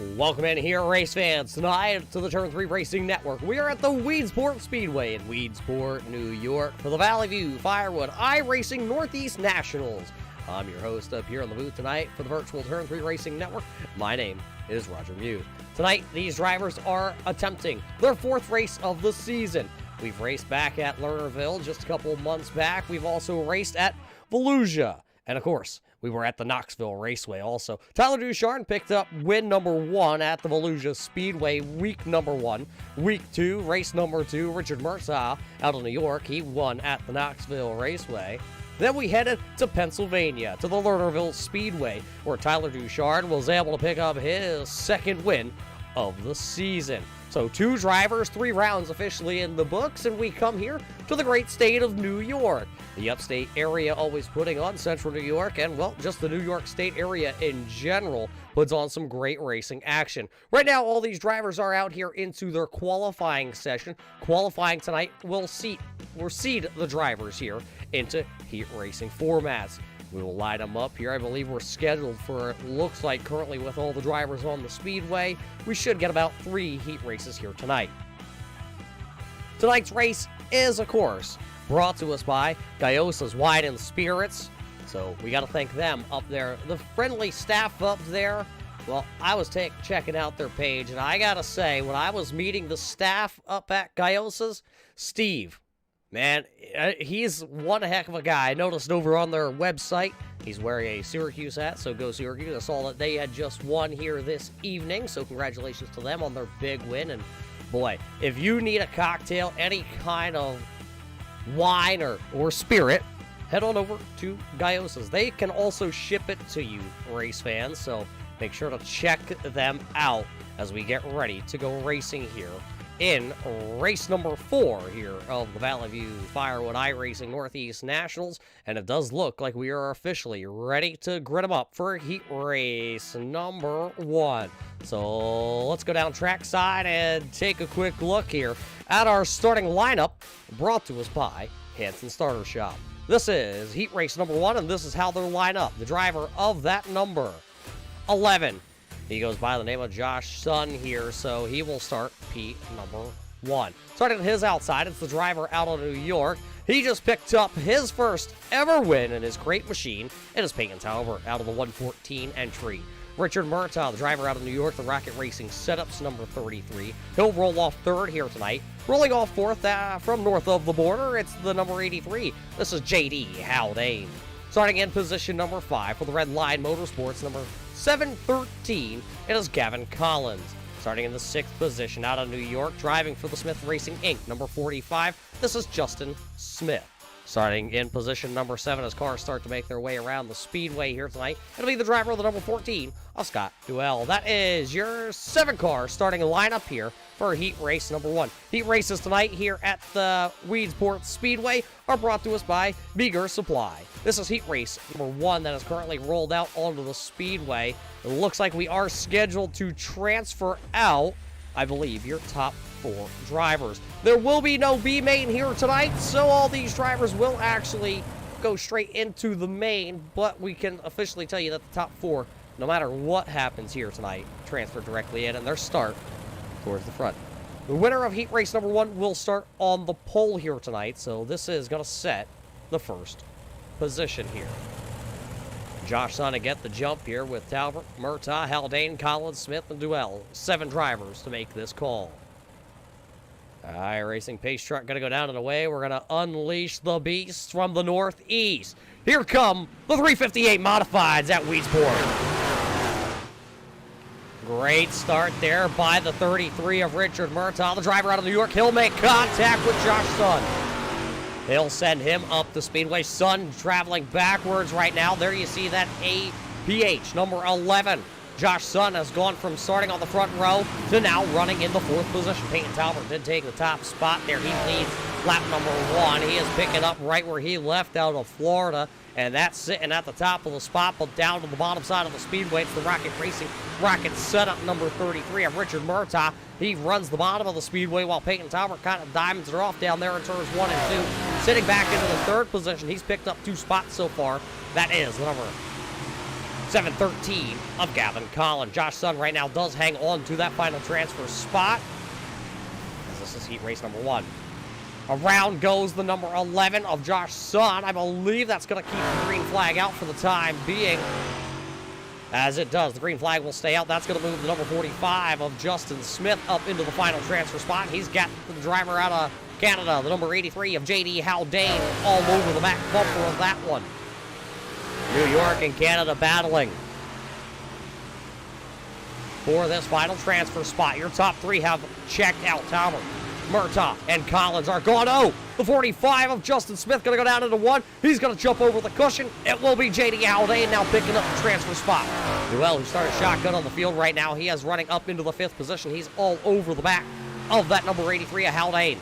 Welcome in here, race fans, tonight to the Turn 3 Racing Network. We are at the Weedsport Speedway in Weedsport, New York for the Valley View Firewood iRacing Northeast Nationals. I'm your host up here on the booth tonight for the virtual Turn 3 Racing Network. My name is Roger Mew. Tonight, these drivers are attempting their fourth race of the season. We've raced back at Lernerville just a couple months back. We've also raced at Volusia. And of course, we were at the Knoxville Raceway also. Tyler Ducharme picked up win number 1 at the Volusia Speedway, week number 1. Week 2, race number 2, Richard Murtaugh out of New York. He won at the Knoxville Raceway. Then we headed to Pennsylvania, to the Lernerville Speedway, where Tyler Ducharme was able to pick up his second win of the season. So 2 drivers, 3 rounds officially in the books, and we come here to the great state of New York. The upstate area always putting on Central New York, and well, just the New York State area in general puts on some great racing action. Right now, all these drivers are out here into their qualifying session. Qualifying tonight will seed the drivers here into heat racing formats. We will line them up here. I believe we're scheduled for, it looks like currently with all the drivers on the speedway, we should get about 3 heat races here tonight. Tonight's race is, of course, brought to us by Gayosa's Wine and Spirits. So we got to thank them up there. The friendly staff up there, well, I was checking out their page, and I got to say, when I was meeting the staff up at Gayosa's, Steve, man, he's one heck of a guy. I noticed over on their website, he's wearing a Syracuse hat, so go Syracuse. I saw that they had just won here this evening, so congratulations to them on their big win. And boy, if you need a cocktail, any kind of wine or spirit, head on over to Gayosa's. They can also ship it to you, race fans, so make sure to check them out as we get ready to go racing here in race number 4 here of the Valley View Firewood iRacing Northeast Nationals, and it does look like we are officially ready to grid them up for heat race number 1. So let's go down trackside and take a quick look here at our starting lineup, brought to us by Hanson Starter Shop. This is heat race number 1, and this is how they're lined up. The driver of that number, 11. He goes by the name of Josh Sun here, so he will start P number 1. Starting at his outside, it's the driver out of New York. He just picked up his first ever win in his crate machine. It is Peyton Talbert out of the 114 entry. Richard Murtaugh, the driver out of New York, the Rocket Racing Setups number 33. He'll roll off 3rd here tonight. Rolling off 4th from north of the border, it's the number 83. This is J.D. Haldane. Starting in position number 5 for the Red Line Motorsports, number 713, it is Gavin Collins. Starting in the 6th position out of New York, driving for the Smith Racing Inc., number 45, this is Justin Smith. Starting in position number 7 as cars start to make their way around the speedway here tonight, it'll be the driver of the number 14, Scott Duell. That is your 7 car starting lineup here for heat race number 1. Heat races tonight here at the Weedsport Speedway are brought to us by Beager Supply. This is heat race number 1 that is currently rolled out onto the speedway. It looks like we are scheduled to transfer out, I believe, your top 4 drivers. There will be no B main here tonight, so all these drivers will actually go straight into the main, but we can officially tell you that the top 4, no matter what happens here tonight, transfer directly in, and their start towards the front. The winner of heat race number 1 will start on the pole here tonight, so this is going to set the first position here. Josh Sun to get the jump here with Talbot, Murtaugh, Haldane, Collins, Smith, and Duell. 7 drivers to make this call. iRacing pace truck going to go down and away. We're going to unleash the beasts from the northeast. Here come the 358 Modifieds at Weedsport. Great start there by the 33 of Richard Murtaugh, the driver out of New York. He'll make contact with Josh Sun. He'll send him up the speedway. Sun traveling backwards right now. There you see that APH, number 11. Josh Sun has gone from starting on the front row to now running in the 4th position. Peyton Talbert did take the top spot there. He leads lap number 1. He is picking up right where he left out of Florida. And that's sitting at the top of the spot, but down to the bottom side of the speedway, it's the Rocket Racing Rocket Setup number 33 of Richard Murtaugh. He runs the bottom of the speedway while Peyton Talbert kind of diamonds her off down there in turns 1 and 2. Sitting back into the 3rd position, he's picked up 2 spots so far. That is number 7:13 of Gavin Collins. Josh Sun right now does hang on to that final transfer spot, as this is heat race number 1. Around goes the number 11 of Josh Sun. I believe that's going to keep the green flag out for the time being. As it does, the green flag will stay out. That's going to move the number 45 of Justin Smith up into the final transfer spot. He's got the driver out of Canada, the number 83 of J.D. Haldane, all over the back bumper of that one. New York and Canada battling for this final transfer spot. Your top 3 have checked out. Talbot, Murtaugh, and Collins are gone. Oh, the 45 of Justin Smith going to go down into 1. He's going to jump over the cushion. It will be J.D. Haldane now picking up the transfer spot. Duell, who started shotgun on the field right now, he is running up into the 5th position. He's all over the back of that number 83 of Haldane.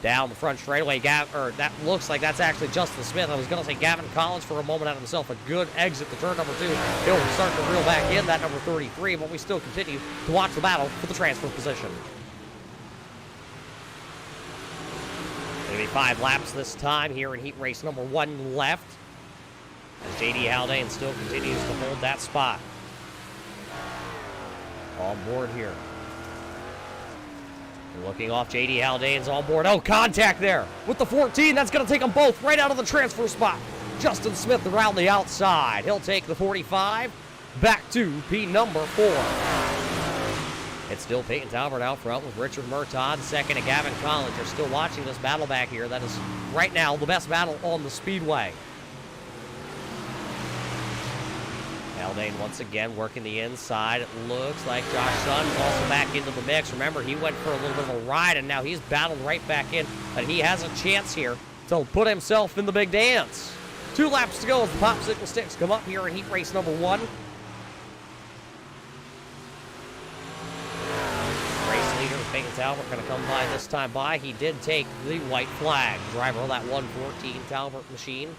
Down the front straightaway, that looks like that's actually Justin Smith. I was going to say Gavin Collins for a moment out of himself. A good exit to turn number 2. He'll start to reel back in that number 33, but we still continue to watch the battle for the transfer position. Going to be 5 laps this time here in heat race number 1 left, as J.D. Haldane still continues to hold that spot. On board here. Looking off, J.D. Haldane's on board. Oh, contact there with the 14. That's going to take them both right out of the transfer spot. Justin Smith around the outside. He'll take the 45 back to P number 4. It's still Peyton Talbot out front with Richard Murtaugh second, and Gavin Collins. You're still watching this battle back here. That is right now the best battle on the Speedway. Haldane once again working the inside. It looks like Josh Sun is also back into the mix. Remember, he went for a little bit of a ride, and now he's battled right back in. And he has a chance here to put himself in the big dance. 2 laps to go as the popsicle sticks come up here in heat race number 1. Race leader Peyton Talbot going to come by this time by. He did take the white flag. Driver of that 114 Talbot machine.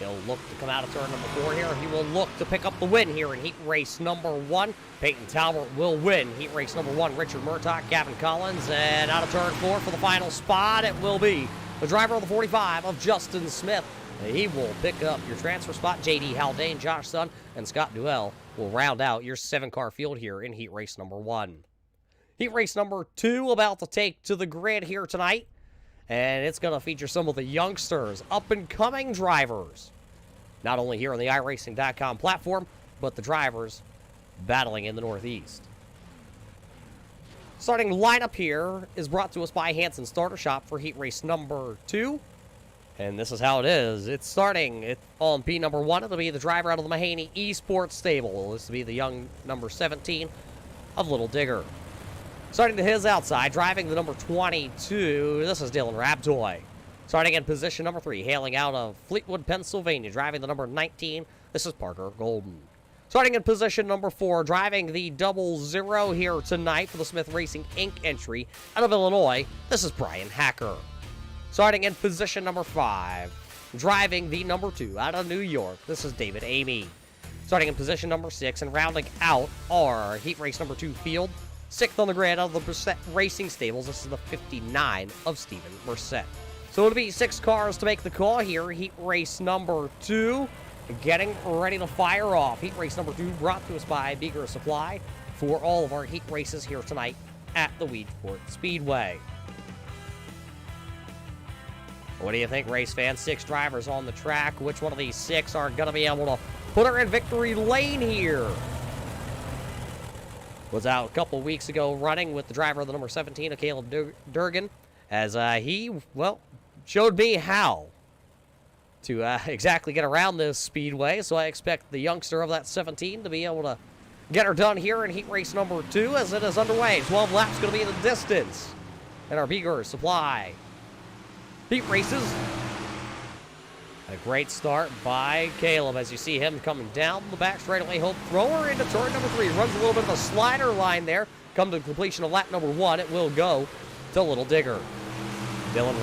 He'll look to come out of turn number 4 here. He will look to pick up the win here in heat race number 1. Peyton Talbot will win heat race number 1. Richard Murtaugh, Gavin Collins, and out of turn 4 for the final spot, it will be the driver of the 45 of Justin Smith. He will pick up your transfer spot. J.D. Haldane, Josh Sun, and Scott Duell will round out your 7-car field here in heat race number 1. Heat race number 2 about to take to the grid here tonight. And it's going to feature some of the youngsters, up-and-coming drivers. Not only here on the iRacing.com platform, but the drivers battling in the Northeast. Starting lineup here is brought to us by Hanson Starter Shop for heat race number 2. And this is how it is. It's starting on P number 1. It'll be the driver out of the Mahaney Esports stable. This will be the young number 17 of Little Digger. Starting to his outside, driving the number 22, this is Dylan Rabtoy. Starting in position number 3, hailing out of Fleetwood, Pennsylvania, driving the number 19, this is Parker Golden. Starting in position number 4, driving the 00 here tonight for the Smith Racing Inc. entry out of Illinois, this is Brian Hacker. Starting in position number 5, driving the number 2 out of New York, this is David Amy. Starting in position number 6 and rounding out our heat race number 2 field, 6th on the grid out of the Brissett Racing Stables. This is the 59 of Steven Brissett. So it'll be 6 cars to make the call here. Heat race number 2 getting ready to fire off. Heat race number 2 brought to us by Beaker Supply for all of our heat races here tonight at the Weedsport Speedway. What do you think, race fans? 6 drivers on the track. Which one of these 6 are going to be able to put her in victory lane here? Was out a couple weeks ago running with the driver of the number 17 of Caleb Durgan, as he, well, showed me how to exactly get around this speedway. So I expect the youngster of that 17 to be able to get her done here in heat race number 2 as it is underway. 12 laps going to be the distance in our Beaker Supply heat races. A great start by Caleb as you see him coming down the back straightaway. He'll throw her into turn number 3. Runs a little bit of a slider line there. Come to the completion of lap number 1. It will go to Little Digger. Dylan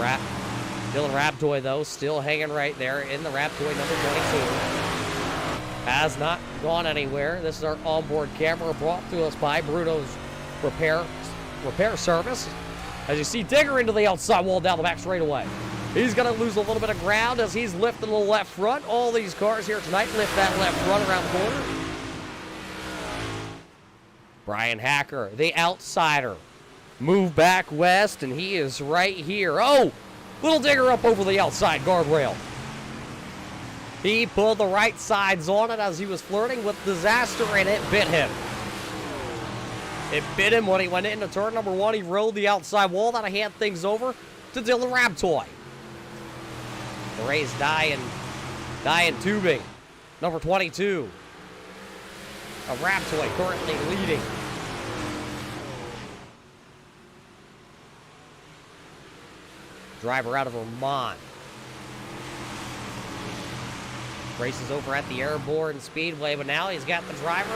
Rabtoy, though, still hanging right there in the Rabtoy number 22. Has not gone anywhere. This is our onboard camera brought to us by Bruno's Repair Service. As you see Digger into the outside wall down the back straightaway. He's going to lose a little bit of ground as he's lifting the left front. All these cars here tonight lift that left front around the corner. Brian Hacker, the outsider, move back west, and he is right here. Oh, little digger up over the outside guardrail. He pulled the right sides on it as he was flirting with disaster, and it bit him. It bit him when he went into turn number 1. He rode the outside wall. That'll hand things over to Dylan Rabtoy. The Rays dying tubing. Number 22. Rabtoy currently leading. Driver out of Vermont. Races over at the Airborne Speedway, but now he's got the driver.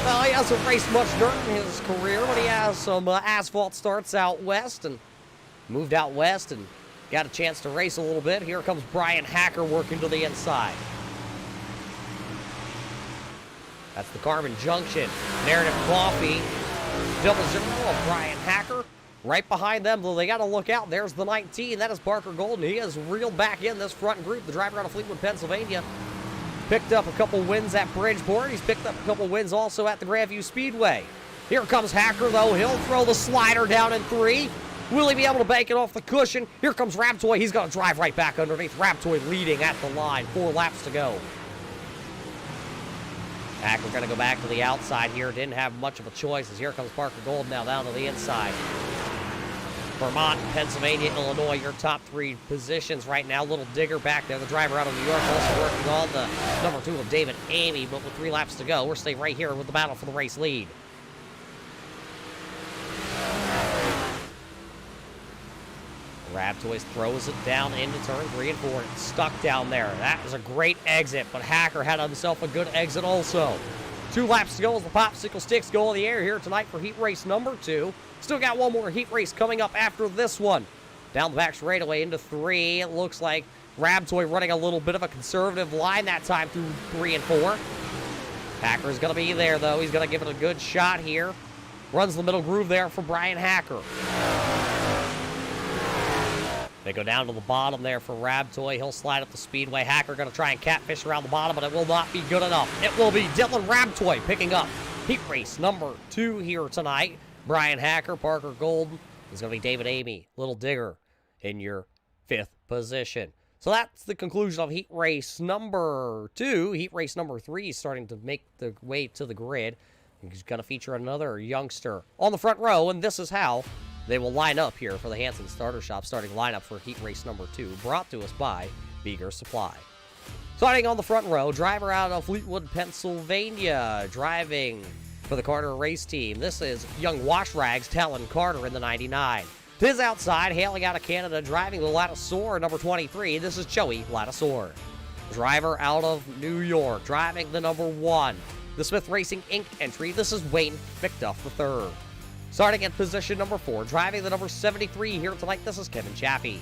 Well, he hasn't raced much dirt in his career, but he has some asphalt starts out west and moved out west and got a chance to race a little bit. Here comes Brian Hacker working to the inside. That's the Carbon Junction. Narrative Coffee. 0-0 of Brian Hacker. Right behind them, though, they got to look out. There's the 19. That is Parker Golden. He has reeled back in this front group. The driver out of Fleetwood, Pennsylvania. Picked up a couple wins at Bridgeport. He's picked up a couple wins also at the Grandview Speedway. Here comes Hacker, though. He'll throw the slider down in 3. Will he be able to bank it off the cushion? Here comes Rabtoy. He's going to drive right back underneath. Rabtoy leading at the line. 4 laps to go. Hacker going to go back to the outside here. Didn't have much of a choice as here comes Parker Gold now down to the inside. Vermont, Pennsylvania, Illinois, your top 3 positions right now. Little digger back there. The driver out of New York also working on the number 2 of David Amy, but with 3 laps to go, we're staying right here with the battle for the race lead. Rabtoy throws it down into turn 3 and 4. It's stuck down there. That was a great exit, but Hacker had himself a good exit also. 2 laps to go as the popsicle sticks go in the air here tonight for heat race number 2. Still got one more heat race coming up after this one. Down the back straightaway into 3. It looks like Rabtoy running a little bit of a conservative line that time through 3 and 4. Hacker's going to be there, though. He's going to give it a good shot here. Runs the middle groove there for Brian Hacker. They go down to the bottom there for Rabtoy. He'll slide up the speedway. Hacker going to try and catfish around the bottom, but it will not be good enough. It will be Dylan Rabtoy picking up heat race number 2 here tonight. Brian Hacker, Parker Golden. Is going to be David Amy, Little Digger, in your 5th position. So that's the conclusion of heat race number 2. Heat race number 3 is starting to make the way to the grid. He's going to feature another youngster on the front row, and this is how they will line up here for the Hanson Starter Shop starting lineup for heat race number 2, brought to us by Beager Supply. Starting on the front row, driver out of Fleetwood, Pennsylvania, driving for the Carter race team. This is young wash rags Talon Carter in the 99. To his outside, hailing out of Canada, driving the Lattisaur, number 23. This is Joey Lattisaur. Driver out of New York, driving the number 1. The Smith Racing Inc. entry. This is Wayne McDuff III. Starting in position number 4, driving the number 73 here tonight. This is Kevin Chaffee.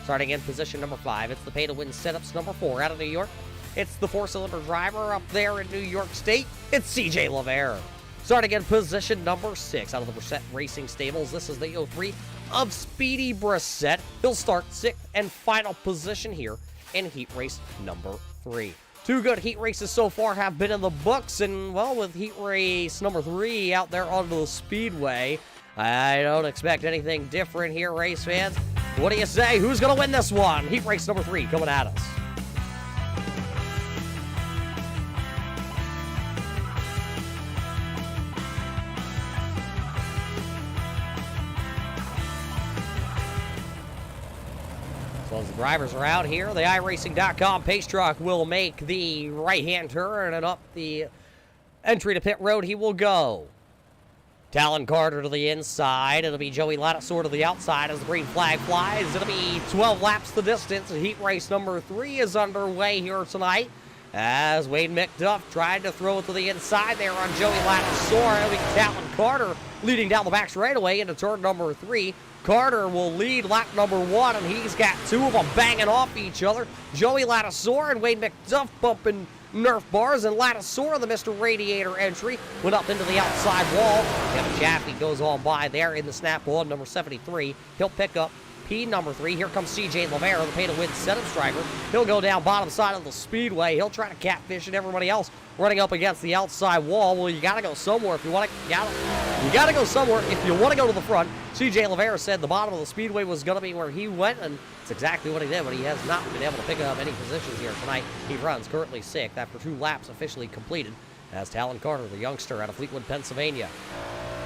Starting in position number 5, it's the pay-to-win setups number 4 out of New York. It's the 4-cylinder driver up there in New York State. It's CJ LaVere. Starting in position number 6 out of the Brissett Racing Stables. This is the 03 of Speedy Brissett. He'll start 6th and final position here in heat race number 3. 2 good heat races so far have been in the books, and, well, with heat race number 3 out there onto the speedway, I don't expect anything different here, race fans. What do you say? Who's going to win this one? Heat race number 3 coming at us. As the drivers are out here, the iRacing.com pace truck will make the right-hand turn, and up the entry to pit road he will go. Talon Carter to the inside. It'll be Joey Lattisaur to the outside as the green flag flies. It'll be 12 laps the distance. Heat race number 3 is underway here tonight as Wayne McDuff tried to throw it to the inside there on Joey Lattisaur. It'll be Talon Carter leading down the back straightaway into turn number 3. Carter will lead lap number 1, and he's got 2 of them banging off each other. Joey Lattisaur and Wayne McDuff bumping Nerf bars, and Lattisaur, the Mr. Radiator entry, went up into the outside wall. Kevin Chaffee goes on by there in the snap on number 73. He'll pick up P number 3. Here comes CJ Lavera, the pay-to-win setup striker. He'll go down bottom side of the Speedway. He'll try to catfish and everybody else running up against the outside wall. Well, you got to go somewhere if you want to. You got to go somewhere if you want to go to the front. CJ Lavera said the bottom of the Speedway was going to be where he went, and it's exactly what he did, but he has not been able to pick up any positions here tonight. He runs currently 6th after 2 laps officially completed. As Talon Carter, the youngster out of Fleetwood, Pennsylvania,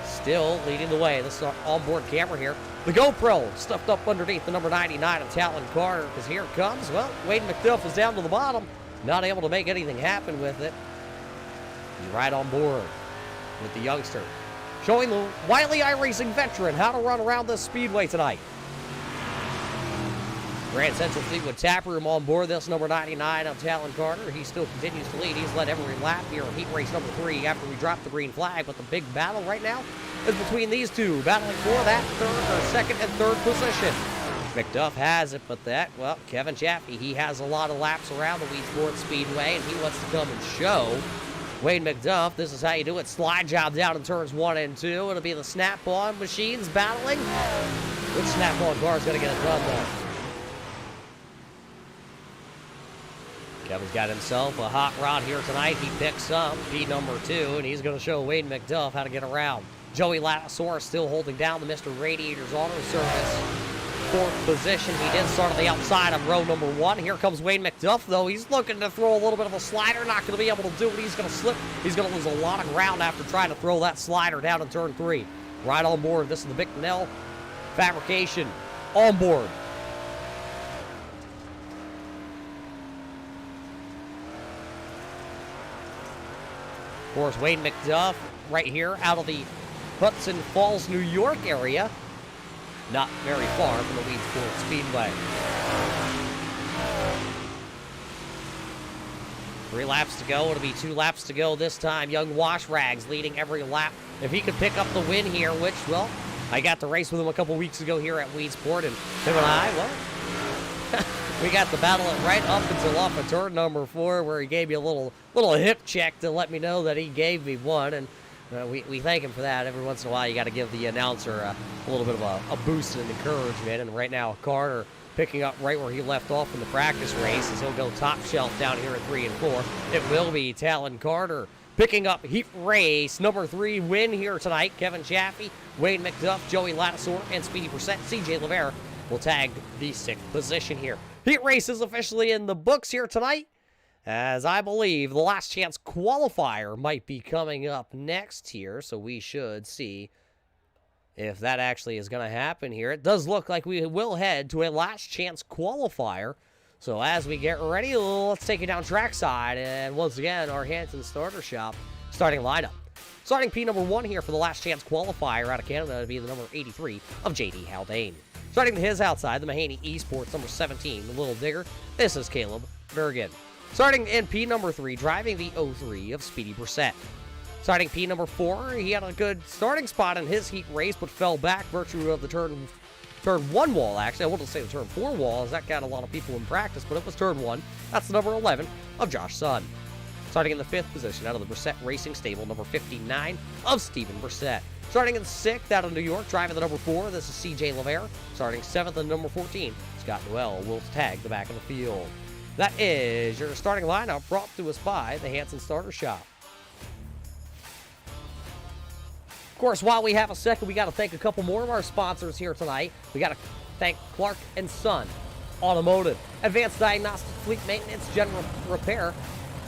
still leading the way. This is our onboard camera here. The GoPro stuffed up underneath the number 99 of Talon Carter, because here it comes. Well, Wade McDuff is down to the bottom, not able to make anything happen with it. He's right on board with the youngster, showing the wily iRacing veteran how to run around this Speedway tonight. Grand Central Fleetwood Taproom on board this number 99 of Talon Carter. He still continues to lead. He's led every lap here in heat race number 3 after we dropped the green flag. But the big battle right now is between these two, battling for that second and third position. McDuff has it, but well, Kevin Chaffee, he has a lot of laps around the Weedsport Speedway, and he wants to come and show Wade McDuff, this is how you do it. Slide job down in turns 1 and 2. It'll be the snap-on machines battling. Which snap-on car is going to get it done, though? Kevin's got himself a hot rod here tonight. He picks up P number 2, and he's going to show Wade McDuff how to get around. Joey Latasaurus still holding down the Mr. Radiator's Auto Service 4th position. He did start on the outside of row number 1. Here comes Wade McDuff, though. He's looking to throw a little bit of a slider. Not going to be able to do it. He's going to slip. He's going to lose a lot of ground after trying to throw that slider down in turn 3. Right on board. This is the Bicknell Fabrication on board. Of course, Wade McDuff right here out of the Hudson Falls, New York area. Not very far from the Weedsport Speedway. 3 laps to go. It'll be 2 laps to go this time. Young Wash Rags leading every lap. If he could pick up the win here, which, well, I got to race with him a couple weeks ago here at Weedsport, and him and I, well, we got the battle right up until off of turn number 4, where he gave me a little hip check to let me know that he gave me one, and we thank him for that. Every once in a while, you got to give the announcer a little bit of a boost and encouragement. And right now, Carter picking up right where he left off in the practice race, as he'll go top shelf down here at 3 and 4. It will be Talon Carter picking up heat race number 3 win here tonight. Kevin Chaffee, Wade McDuff, Joey Latasaur, and Speedy Percent. CJ Lavera will tag the 6th position here. Heat race is officially in the books here tonight, as I believe the last chance qualifier might be coming up next here, so we should see if that actually is going to happen here. It does look like we will head to a last chance qualifier. So as we get ready, let's take it down trackside, and once again, our Hanson Starter Shop starting lineup. Starting P number 1 here for the last chance qualifier out of Canada to be the number 83 of J.D. Haldane. Starting to his outside, the Mahaney Esports number 17, the Little Digger. This is Caleb Bergen. Starting in P number 3, driving the 03 of Speedy Brissett. Starting P number 4, he had a good starting spot in his heat race, but fell back virtue of the turn 1 wall, actually. I wouldn't say the turn 4 wall, as that got a lot of people in practice, but it was turn 1. That's the number 11 of Josh Sun. Starting in the 5th position out of the Brissett Racing Stable, number 59 of Steven Brissett. Starting in 6th out of New York, driving the number 4, this is CJ Lavera. Starting 7th and number 14, Scott Noel will tag the back of the field. That is your starting lineup, brought to us by the Hanson Starter Shop. Of course, while we have a second, we got to thank a couple more of our sponsors here tonight. We got to thank Clark & Son Automotive, Advanced Diagnostic Fleet Maintenance, General Repair.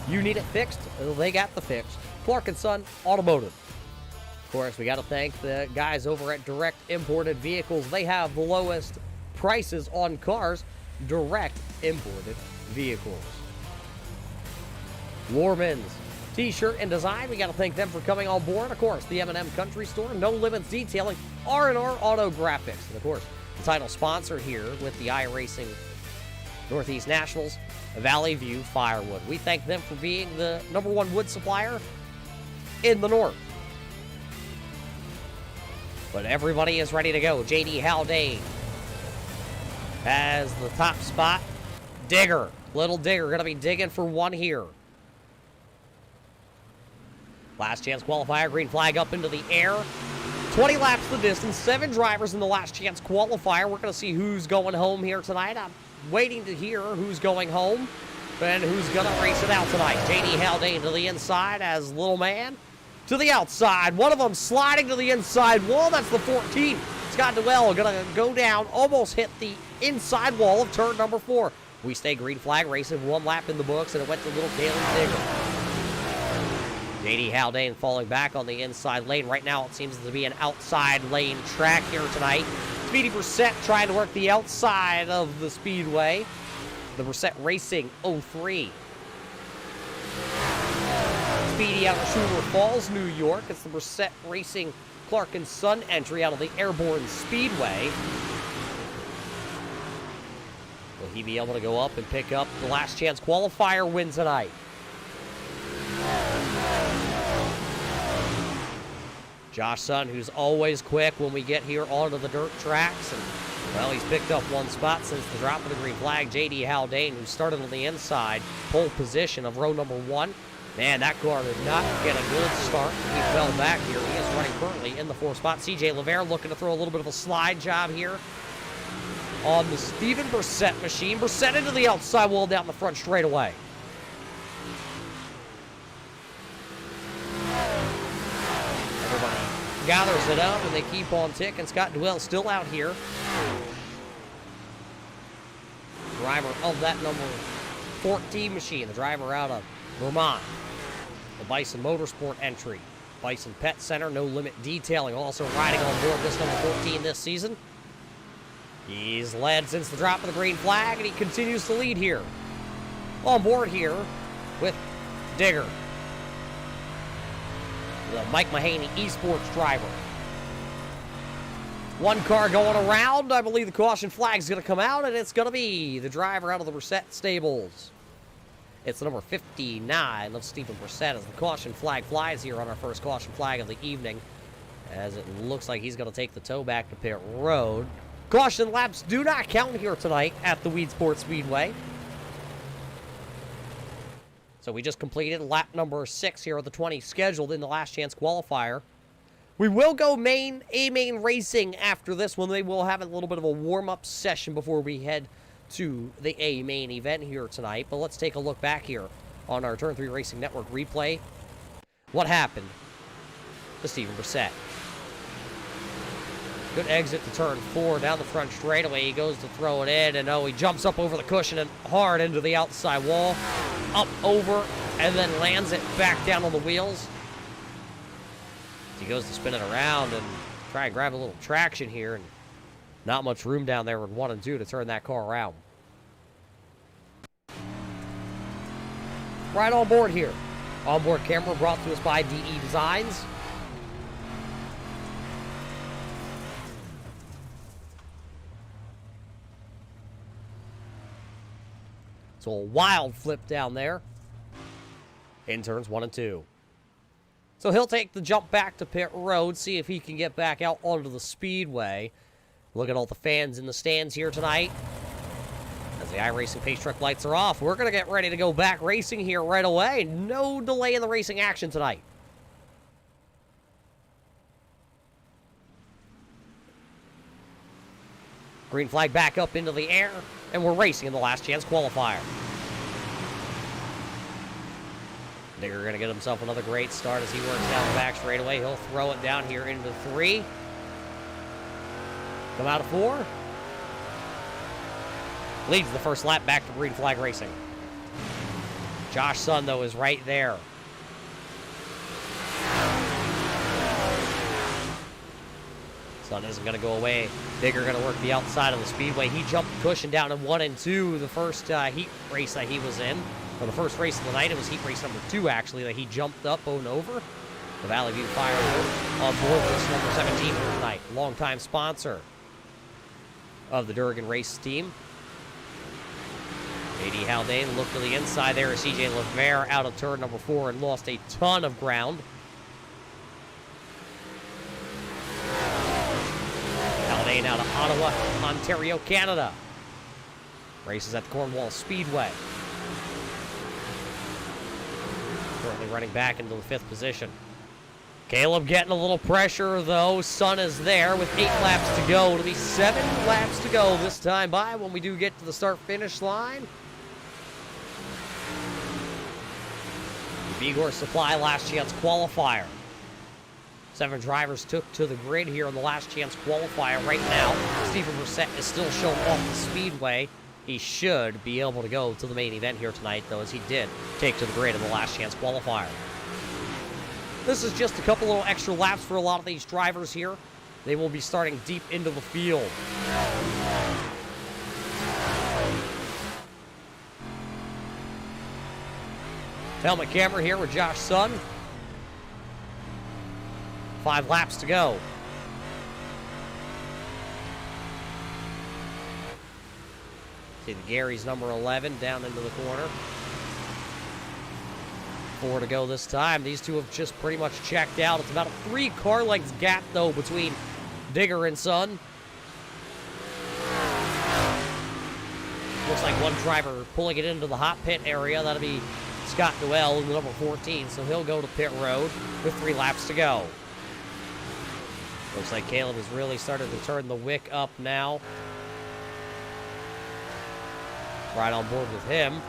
You need it fixed, they got the fix. Clark & Son Automotive. Of course, we got to thank the guys over at Direct Imported Vehicles. They have the lowest prices on cars. Direct Imported Vehicles. Lorman's T-shirt and design. We got to thank them for coming on board. Of course, the M&M Country Store, No Limits Detailing, R&R Auto Graphics. And of course, the title sponsor here with the iRacing Northeast Nationals, Valley View Firewood. We thank them for being the #1 wood supplier in the North. But everybody is ready to go. J.D. Haldane has the top spot. Digger, Little Digger, going to be digging for one here. Last chance qualifier, green flag up into the air. 20 laps the distance, 7 drivers in the last chance qualifier. We're going to see who's going home here tonight. I'm waiting to hear who's going home and who's going to race it out tonight. JD Haldane to the inside as Little Man to the outside. One of them sliding to the inside wall. That's the 14. Scott Dewell going to go down, almost hit the inside wall of turn number 4. We stay green flag racing, 1 lap in the books, and it went to Little Kaylee Digger. JD Haldane falling back on the inside lane. Right now it seems to be an outside lane track here tonight. Speedy Brissett trying to work the outside of the Speedway. The Brissett Racing 03. Speedy out of Schuler Falls, New York. It's the Brissett Racing Clark & Son entry out of the Airborne Speedway. Will he be able to go up and pick up the last chance qualifier win tonight? Josh Sun, who's always quick when we get here onto the dirt tracks. And, well, he's picked up 1 spot since the drop of the green flag. JD Haldane, who started on the inside, pole position of row number 1. Man, that car did not get a good start. He fell back here. He is running currently in the 4th spot. CJ Lavere looking to throw a little bit of a slide job here on the Steven Brissett machine. Brissett into the outside wall down the front straightaway. Everybody gathers it up and they keep on ticking. Scott Dewell still out here. Driver of that number 14 machine, the driver out of Vermont. The Bison Motorsport entry. Bison Pet Center, No Limit Detailing, also riding on board this number 14 this season. He's led since the drop of the green flag, and he continues to lead here. On board here with Digger, the Mike Mahaney Esports driver. 1 car going around. I believe the caution flag is going to come out, and it's going to be the driver out of the Brissett stables. It's the number 59 of Stephen Brissett as the caution flag flies here on our first caution flag of the evening, as it looks like he's going to take the tow back to pit road. Caution laps do not count here tonight at the Weedsport Speedway. So we just completed lap number 6 here of the 20 scheduled in the last chance qualifier. We will go main racing after this one. They will have a little bit of a warm-up session before we head to the A main event here tonight. But let's take a look back here on our Turn 3 Racing Network replay. What happened to Stephen Brissett? Good exit to turn 4 down the front straightaway. He goes to throw it in, and oh, he jumps up over the cushion and hard into the outside wall. Up, over, and then lands it back down on the wheels. He goes to spin it around and try and grab a little traction here, and not much room down there with 1 and 2 to turn that car around. Right on board here. Onboard camera brought to us by DE Designs. So a wild flip down there in turns 1 and 2. So he'll take the jump back to pit road, see if he can get back out onto the speedway. Look at all the fans in the stands here tonight. As the iRacing pace truck lights are off, we're going to get ready to go back racing here right away. No delay in the racing action tonight. Green flag back up into the air, and we're racing in the last chance qualifier. Digger going to get himself another great start as he works down the back straightaway. He'll throw it down here into 3. Come out of 4. Leads the first lap back to green flag racing. Josh Sun, though, is right there. Sun isn't going to go away. Digger going to work the outside of the speedway. He jumped the cushion down in 1 and 2 the first heat race that he was in. For the first race of the night, it was heat race number 2, actually, that he jumped up and over. The Valley View Firewood on board with this number 17 here tonight. Longtime sponsor of the Durgan race team. JD Haldane looked to the inside there as CJ Lavere out of turn number 4 and lost a ton of ground. Haldane out of Ottawa, Ontario, Canada. Races at the Cornwall Speedway. Currently running back into the 5th position. Caleb getting a little pressure, though. Sun is there with 8 laps to go. It'll be 7 laps to go this time by when we do get to the start-finish line. Vigor Supply last chance qualifier. 7 drivers took to the grid here in the last chance qualifier right now. Stephen Brissett is still showing off the Speedway. He should be able to go to the main event here tonight, though, as he did take to the grid in the last chance qualifier. This is just a couple little extra laps for a lot of these drivers here. They will be starting deep into the field. Helmet camera here with Josh Sun. 5 laps to go. See the Gary's number 11 down into the corner. 4 to go this time. These two have just pretty much checked out. It's about a 3 car lengths gap, though, between Digger and Sun. Looks like one driver pulling it into the hot pit area. That'll be Scott Noel, the number 14, so he'll go to pit road with 3 laps to go. Looks like Caleb has really started to turn the wick up now. Right on board with him.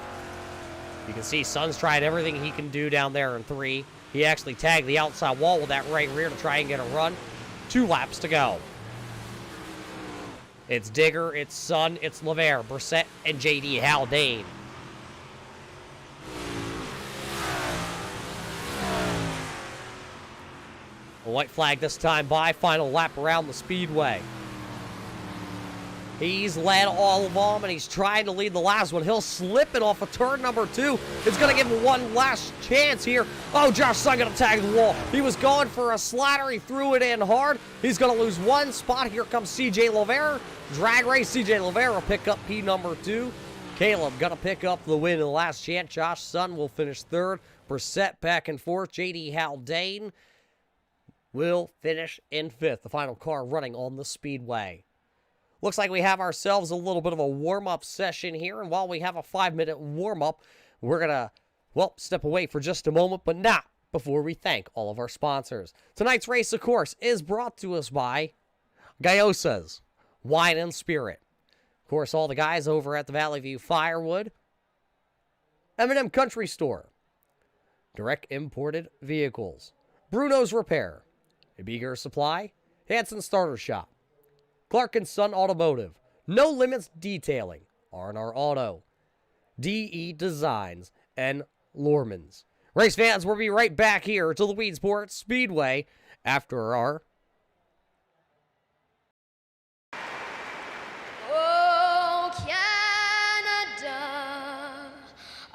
You can see Sun's tried everything he can do down there in 3. He actually tagged the outside wall with that right rear to try and get a run. 2 laps to go. It's Digger, it's Sun, it's LeVere, Brissett, and J.D. Haldane. A white flag this time by. Final lap around the Speedway. He's led all of them, and he's trying to lead the last one. He'll slip it off of turn number 2. It's going to give him one last chance here. Oh, Josh Sun going to tag the wall. He was going for a slider. He threw it in hard. He's going to lose one spot. Here comes C.J. LeVere. Drag race. C.J. LeVere will pick up P number 2. Caleb going to pick up the win in the last chance. Josh Sun will finish 3rd. Brissett back and forth. J.D. Haldane will finish in 5th. The final car running on the Speedway. Looks like we have ourselves a little bit of a warm-up session here, and while we have a 5-minute warm-up, we're going to, well, step away for just a moment, but not before we thank all of our sponsors. Tonight's race, of course, is brought to us by Gayosa's Wine and Spirit. Of course, all the guys over at the Valley View Firewood, M&M Country Store, Direct Imported Vehicles, Bruno's Repair, Beager Supply, Hanson Starter Shop, Clark & Son Automotive, No Limits Detailing, R&R Auto, DE Designs, and Lorman's. Race fans, we'll be right back here to the Weedsport Speedway after our... Oh, Canada,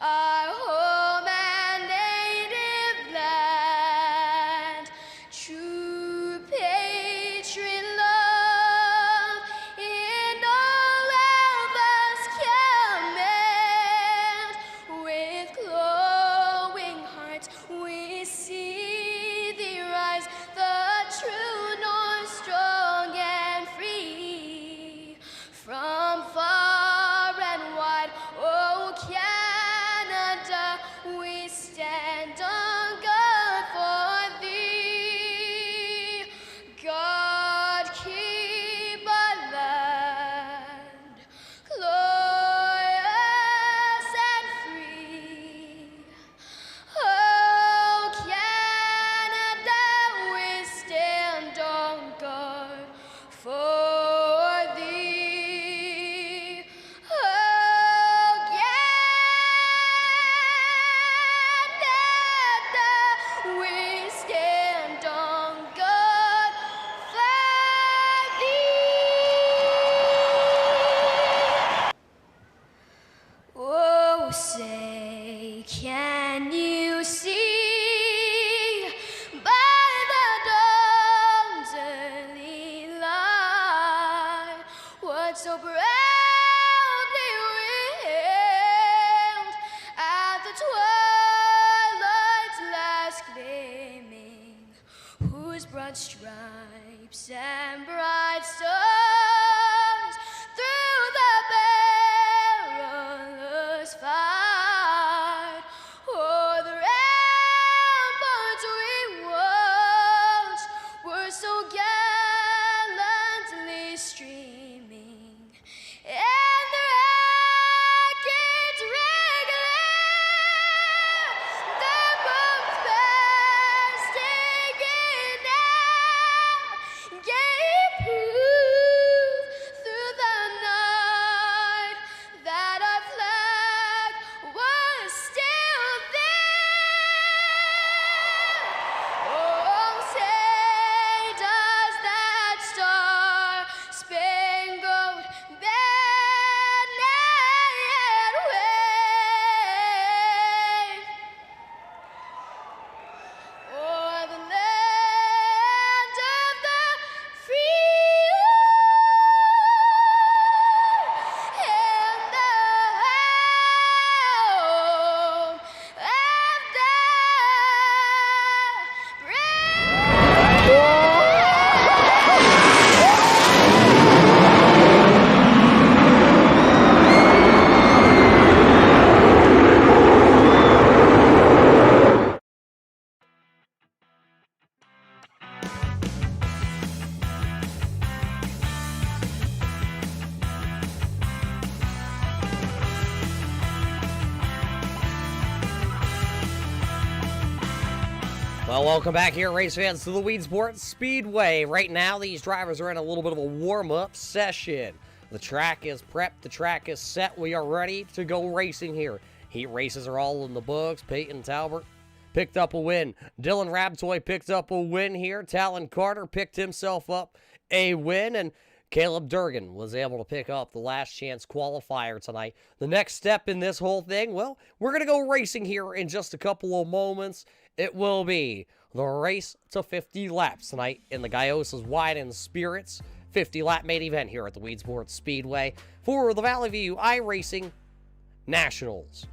our home and native land, true patriot love in all of us command. With glowing hearts we see thee rise, the true north, strong and free. From far and wide, oh Canada, we stand on guard for thee. God keep our land glorious and free. Oh Canada, we stand on guard for thee. Oh Canada, we stand on guard for thee. Oh, say, can you see by the dawn's early light what so proudly we hailed at the twilight's last gleaming, whose broad stripes and bright stars through the perilous fight o'er the ramparts we won, Well, welcome back here, race fans, to the Weedsport Speedway. Right now, these drivers are in a little bit of a warm-up session. The track is prepped, the track is set. We are ready to go racing here. Heat races are all in the books. Peyton Talbert picked up a win. Dylan Rabtoy picked up a win here. Talon Carter picked himself up a win, and Caleb Durgan was able to pick up the last chance qualifier tonight. The next step in this whole thing, well, we're going to go racing here in just a couple of moments. It will be the race to 50 laps tonight in the Guyosas Wine and Spirits 50-lap main event here at the Weedsport Speedway for the Valley View iRacing Nationals.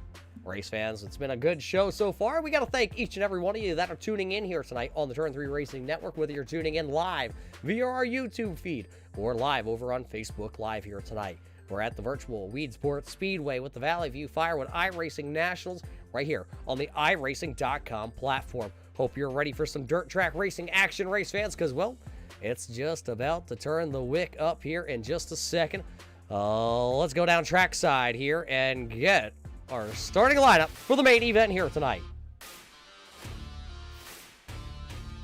Race fans, it's been a good show so far. We got to thank each and every one of you that are tuning in here tonight on the Turn 3 Racing Network, whether you're tuning in live via our YouTube feed or live over on Facebook Live here tonight. We're at the virtual Weedsport Speedway with the Valley View Firewood iRacing Nationals right here on the iRacing.com platform. Hope you're ready for some dirt track racing action, race fans, because, well, it's just about to turn the wick up here in just a second. Let's go down trackside here and get our starting lineup for the main event here tonight.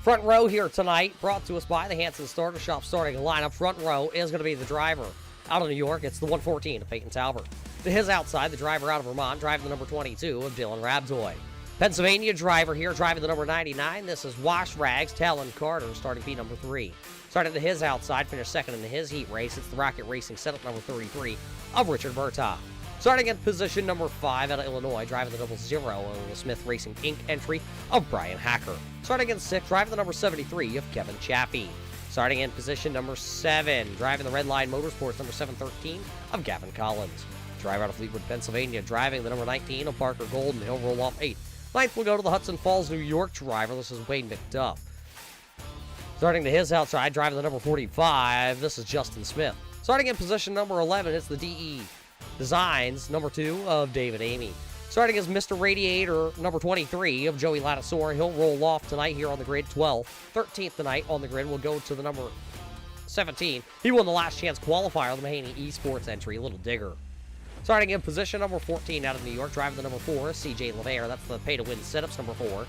Front row here tonight, brought to us by the Hanson Starter Shop starting lineup. Front row is going to be the driver out of New York. It's the 114 of Peyton Talbert. To his outside, the driver out of Vermont, driving the number 22 of Dylan Rabtoy. Pennsylvania driver here, driving the number 99. This is Wash Rags, Talon Carter, starting P number 3. Starting to his outside, finished second in his heat race. It's the Rocket Racing setup number 33 of Richard Bertha. Starting in position number 5 out of Illinois, driving the 00 of the Smith Racing Inc. entry of Brian Hacker. Starting in 6th, driving the number 73 of Kevin Chaffee. Starting in position number 7, driving the Red Line Motorsports number 713 of Gavin Collins. Driver out of Fleetwood, Pennsylvania, driving the number 19 of Parker Golden. He'll roll off 8th. 9th will go to the Hudson Falls, New York driver. This is Wayne McDuff. Starting to his outside, driving the number 45, this is Justin Smith. Starting in position number 11, it's the DE Designs, number 2 of David Amy. Starting as Mr. Radiator, number 23 of Joey Lattisaur. He'll roll off tonight here on the grid. 12th. 13th tonight on the grid will go to the number 17. He won the last chance qualifier, the Mahaney Esports entry, Little Digger. Starting in position number 14 out of New York, driving the number 4, CJ LeVere. That's the pay-to-win setups, number 4.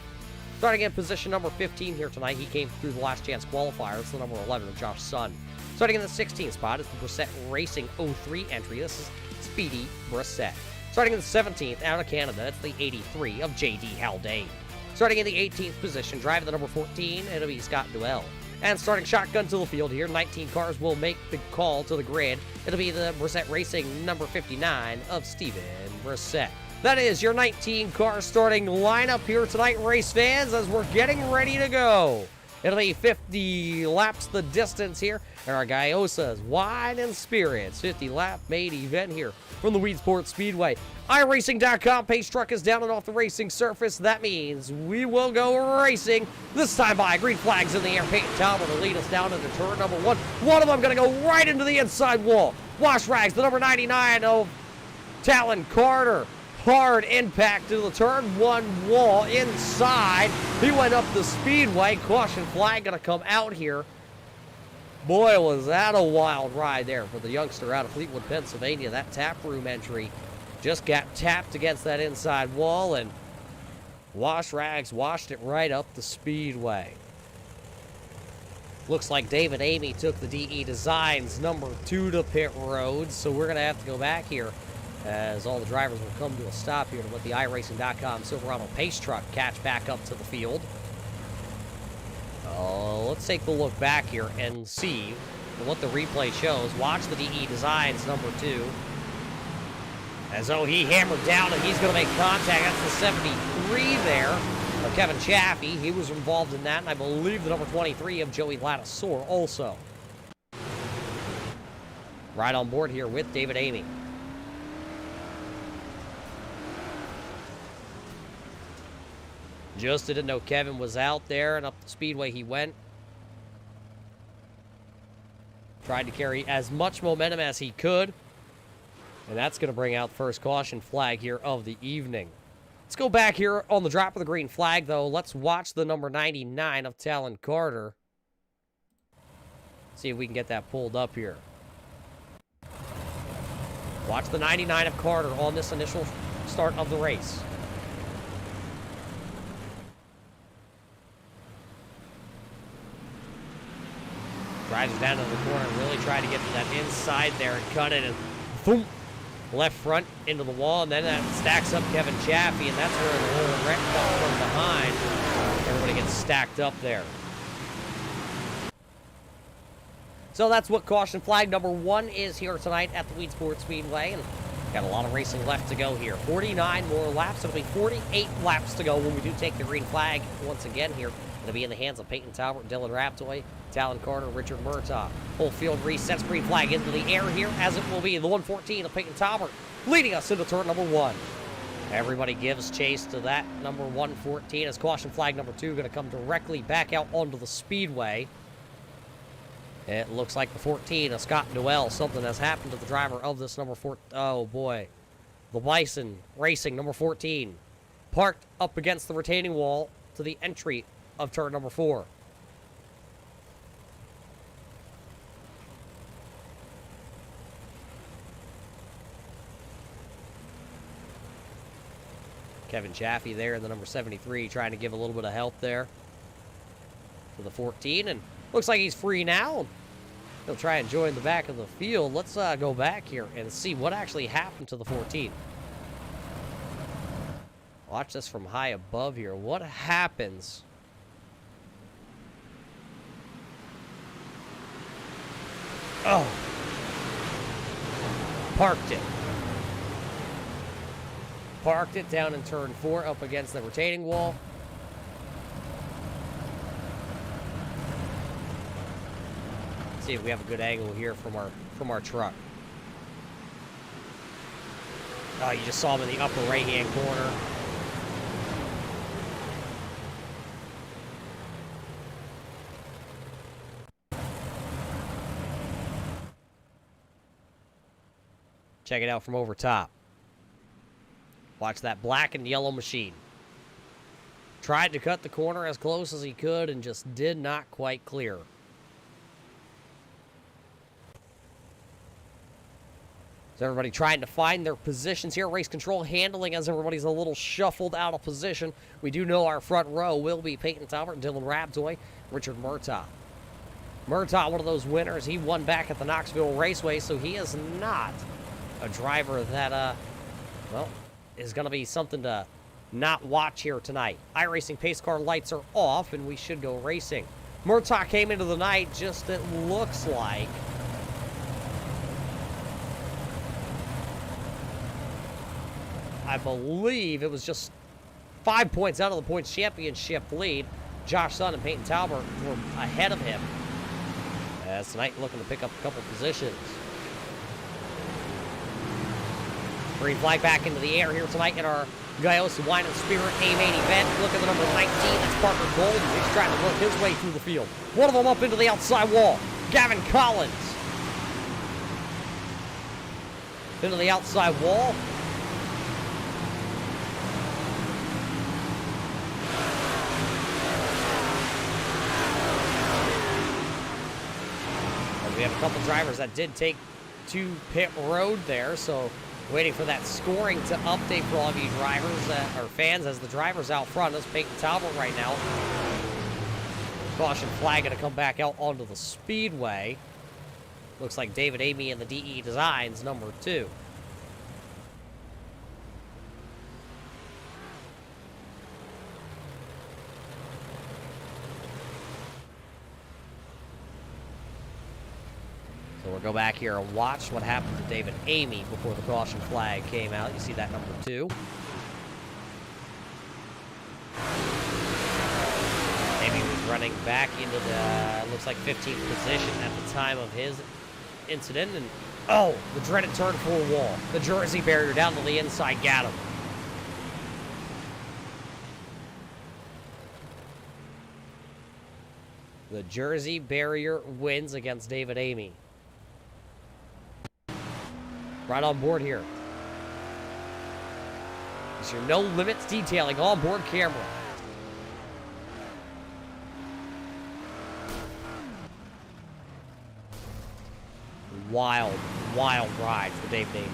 Starting in position number 15 here tonight, he came through the last chance qualifier. It's the number 11 of Josh Sun. Starting in the 16th spot is the Brissett Racing 03 entry. This is Speedy Brissett. Starting in the 17th out of Canada, it's the 83 of J.D. Haldane. Starting in the 18th position, driving the number 14, it'll be Scott Duell. And starting shotgun to the field here, 19 cars will make the call to the grid. It'll be the Brissett Racing number 59 of Steven Brissett. That is your 19-car starting lineup here tonight, race fans, as we're getting ready to go. It'll be 50 laps the distance here in our Guyosas Wine and Spirits 50-lap main event here from the Weedsport Speedway. iRacing.com pace truck is down and off the racing surface. That means we will go racing. This time by green flags in the air. Peyton Talbot will lead us down into turn number 1. One of them going to go right into the inside wall. Wash Rags, the number 99 of Talon Carter. Hard impact to the turn 1 wall inside. He went up the speedway. Caution flag going to come out here. Boy, was that a wild ride there for the youngster out of Fleetwood, Pennsylvania. That tap room entry just got tapped against that inside wall, and Wash Rags washed it right up the speedway. Looks like David Amy took the DE Designs number 2 to pit road, so we're going to have to go back here as all the drivers will come to a stop here to let the iRacing.com Silverado pace truck catch back up to the field. Let's take a look back here and see what the replay shows. Watch the DE Designs number 2. As though he hammered down and he's going to make contact. That's the 73 there of Kevin Chaffee. He was involved in that, and I believe the number 23 of Joey Lattisaur also. Right on board here with David Amy. Just didn't know Kevin was out there, and up the speedway he went. Tried to carry as much momentum as he could. And that's going to bring out the first caution flag here of the evening. Let's go back here on the drop of the green flag, though. Let's watch the number 99 of Talon Carter. See if we can get that pulled up here. Watch the 99 of Carter on this initial start of the race. Drives down to the corner, really trying to get to that inside there and cut it, and boom, left front into the wall, and then that stacks up Kevin Chaffee, and that's where the whole wreck comes from behind. Everybody gets stacked up there. So that's what caution flag number 1 is here tonight at the Weedsport Speedway, and got a lot of racing left to go here. 49 more laps. It'll be 48 laps to go when we do take the green flag once again here. It'll be in the hands of Peyton Talbot, Dylan Raptoy, Talon Carter, Richard Murtaugh. Whole field resets, green flag into the air here, as it will be the 114 of Peyton Talbot, leading us into turn number 1. Everybody gives chase to that number 114 as caution flag number 2 going to come directly back out onto the speedway. It looks like the 14 of Scott Noel. Something has happened to the driver of this number 4. Oh, boy. The Bison Racing, number 14. Parked up against the retaining wall to the entry of turn number 4. Kevin Chaffee there in the number 73 trying to give a little bit of help there to the 14, and looks like he's free now. He'll try and join the back of the field. Let's go back here and see what actually happened to the 14. Watch this from high above here. What happens? Oh. Parked it. Parked it down in turn 4 up against the retaining wall. Let's see if we have a good angle here from our truck. Oh, you just saw him in the upper right-hand corner. Check it out from over top. Watch that black and yellow machine. Tried to cut the corner as close as he could and just did not quite clear. So everybody trying to find their positions here. Race control handling as everybody's a little shuffled out of position. We do know our front row will be Peyton Talbot, Dylan Raptoy, Richard Murtaugh. Murtaugh, one of those winners. He won back at the Knoxville Raceway, so he is not a driver that, well, is going to be something to not watch here tonight. iRacing pace car lights are off, and we should go racing. Murtaugh came into the night just, it looks like, I believe it was just 5 points out of the points championship lead. Josh Sun and Peyton Talbot were ahead of him. As tonight looking to pick up a couple positions. Green flag back into the air here tonight in our Guyos Wine and Spirit A-Main event. Look at the number 19, that's Parker Golden. He's trying to work his way through the field. One of them up into the outside wall. Gavin Collins. Into the outside wall. And we have a couple drivers that did take to pit road there, so waiting for that scoring to update for all of you drivers or fans as the driver's out front. That's Peyton Talbot right now. Caution flag going to come back out onto the speedway. Looks like David Amy and the DE Designs, number 2. So we'll go back here and watch what happened to David Amy before the caution flag came out. You see that number 2. Amy was running back into the, looks like 15th position at the time of his incident. And, oh, the dreaded turn 4 wall. The Jersey barrier down to the inside got him. The Jersey barrier wins against David Amy. Right on board here. It's your no limits detailing on board camera. Wild, wild ride for Dave Amy.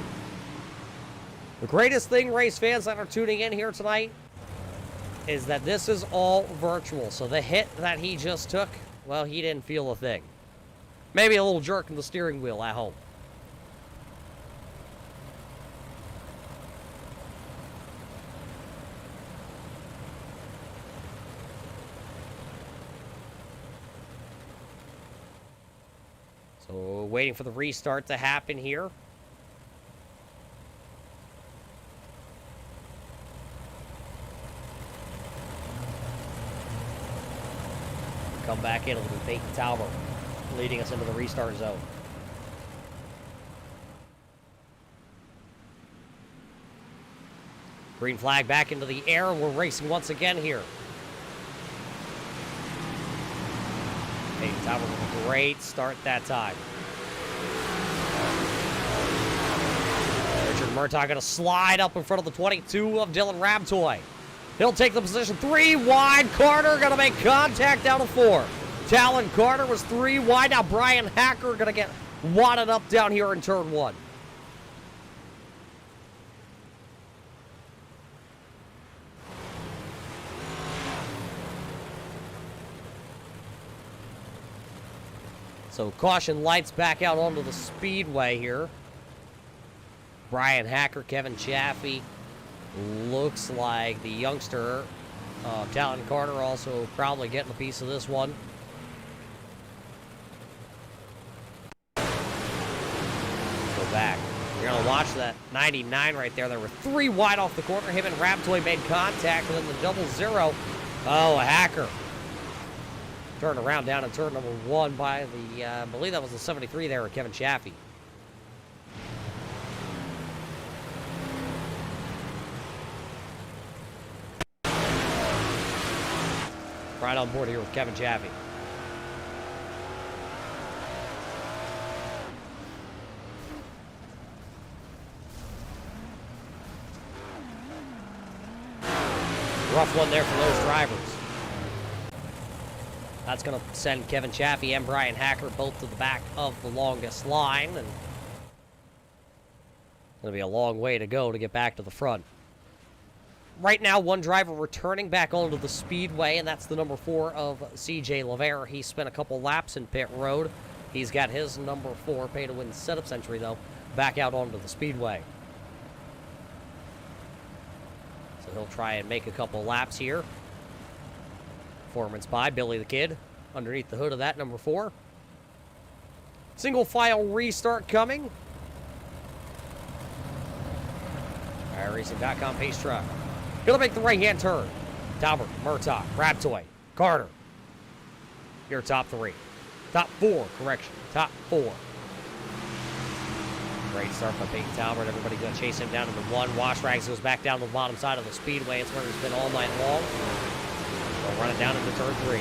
The greatest thing, race fans that are tuning in here tonight, is that this is all virtual. So the hit that he just took, well, he didn't feel a thing. Maybe a little jerk in the steering wheel at home. So waiting for the restart to happen here. Come back in, it'll be Peyton Talbot leading us into the restart zone. Green flag back into the air. We're racing once again here. Peyton Talbot with a great start that time. Richard Murtaugh going to slide up in front of the 22 of Dylan Rabtoy. He'll take the position 3 wide. Carter going to make contact down to 4. Talon Carter was 3 wide. Now Brian Hacker going to get wadded up down here in turn 1. So caution lights back out onto the speedway here. Brian Hacker, Kevin Chaffee. Looks like the youngster, Talon Carter, also probably getting a piece of this one. Go back. You're going to watch that 99 right there. There were 3 wide off the corner. Him and Rabtoy made contact, and then the 0-0. Oh, a Hacker. Turned around down in turn number 1 by the, I believe that was the 73 there, Kevin Chaffee. Right on board here with Kevin Chaffee. Rough one there for those drivers. That's going to send Kevin Chaffee and Brian Hacker both to the back of the longest line. And it's going to be a long way to go to get back to the front. Right now, one driver returning back onto the speedway, and that's the number 4 of CJ LaVere. He spent a couple laps in pit road. He's got his number 4 pay-to-win setup century, though, back out onto the speedway. So he'll try and make a couple laps here. Performance by Billy the Kid underneath the hood of that number 4. Single file restart coming. iRacing.com pace truck. Gonna make the right-hand turn. Talbot, Murtaugh, Rabtoy, Carter. Your top 3. Top 4, correction. Top 4. Great start by Peyton Talbot. Everybody gonna chase him down into 1. Wash Rags goes back down to the bottom side of the speedway. It's where he's been all night long. We'll run it down into turn 3.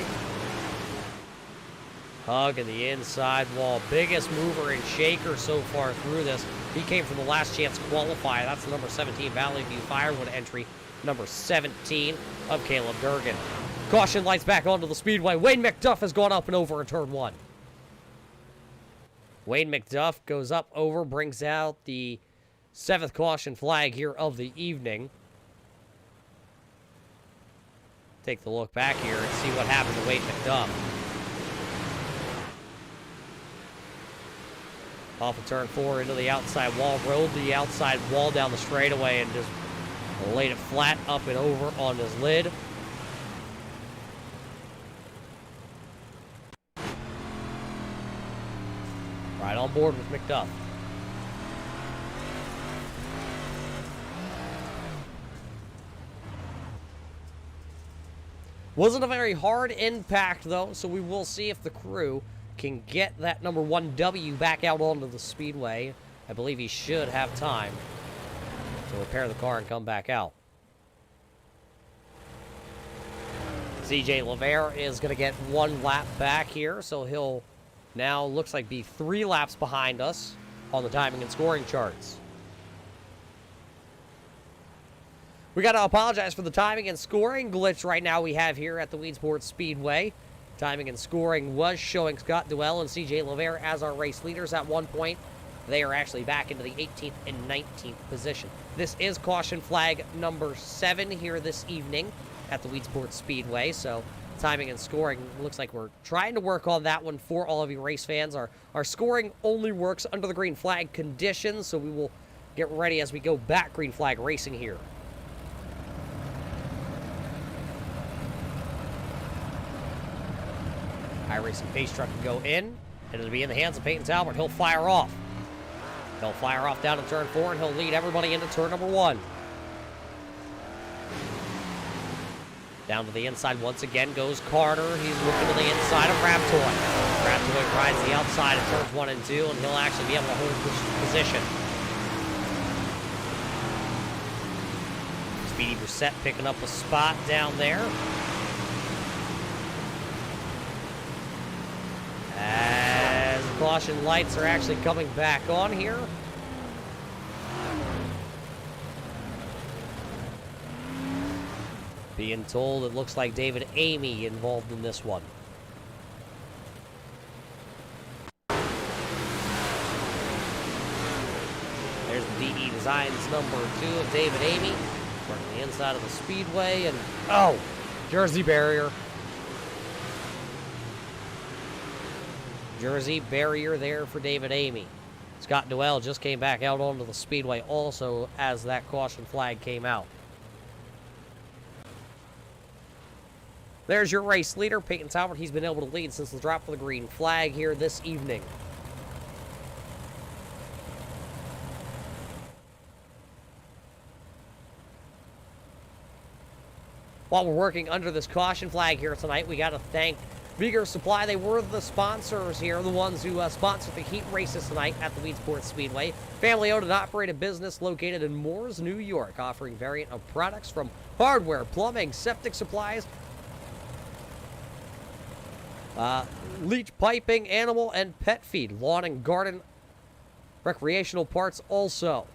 Hug in the inside wall. Biggest mover and shaker so far through this. He came from the last chance qualifier. That's the number 17 Valley View Firewood entry. Number 17 of Caleb Durgan. Caution lights back onto the speedway. Wayne McDuff has gone up and over in turn 1. Wayne McDuff goes up over, brings out the 7th caution flag here of the evening. Take the look back here and see what happened to Wayne McDuff. Off of turn 4 into the outside wall. Rolled the outside wall down the straightaway and just laid it flat up and over on his lid. Right on board with McDuff. Wasn't a very hard impact, though, so we will see if the crew can get that number 1W back out onto the speedway. I believe he should have time to repair the car and come back out. CJ LaVere is going to get 1 lap back here, so he'll now looks like be 3 laps behind us on the timing and scoring charts. We got to apologize for the timing and scoring glitch right now we have here at the Weedsport Speedway. Timing and scoring was showing Scott Duell and CJ LaVere as our race leaders at one point. They are actually back into the 18th and 19th position. This is caution flag number 7 here this evening at the Weedsport Speedway, so timing and scoring. Looks like we're trying to work on that one for all of you race fans. Our scoring only works under the green flag conditions, so we will get ready as we go back green flag racing here. iRacing pace truck can go in, and it'll be in the hands of Peyton Talbot. He'll fire off. He'll fire off down to turn 4, and he'll lead everybody into turn number 1. Down to the inside once again goes Carter. He's looking to the inside of Raptoy. Raptoy rides the outside of turns 1 and 2, and he'll actually be able to hold position. Speedy Brissett picking up a spot down there. As the caution lights are actually coming back on here. Being told it looks like David Amy involved in this one. There's the DE Designs number 2 of David Amy. Working the inside of the Speedway, and oh, Jersey barrier. Jersey barrier there for David Amy. Scott Noel just came back out onto the Speedway also as that caution flag came out. There's your race leader, Peyton Talbot. He's been able to lead since the drop of the green flag here this evening. While we're working under this caution flag here tonight, we got to thank Beaker Supply. They were the sponsors here, the ones who sponsored the heat races tonight at the Weedsport Speedway. Family-owned and operated business located in Moores, New York, offering variant of products from hardware, plumbing, septic supplies, leach piping, animal and pet feed, lawn and garden, recreational parts also.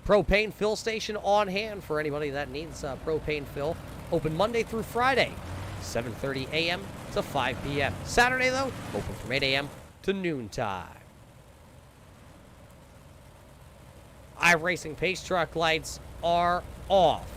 Propane fill station on hand for anybody that needs propane fill. Open Monday through Friday, 7:30 a.m. to 5 p.m. Saturday, though, open from 8 a.m. to noontime. iRacing pace truck lights are off.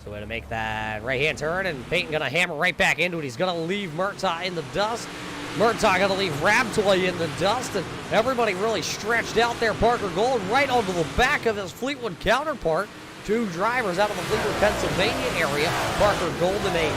So way to make that right-hand turn, and Peyton gonna hammer right back into it. He's gonna leave Murtaugh in the dust. Murtaugh gonna leave Raptoy in the dust, and everybody really stretched out there. Parker Gold right onto the back of his Fleetwood counterpart. 2 drivers out of the Fleetwood, Pennsylvania area. Parker Golden, a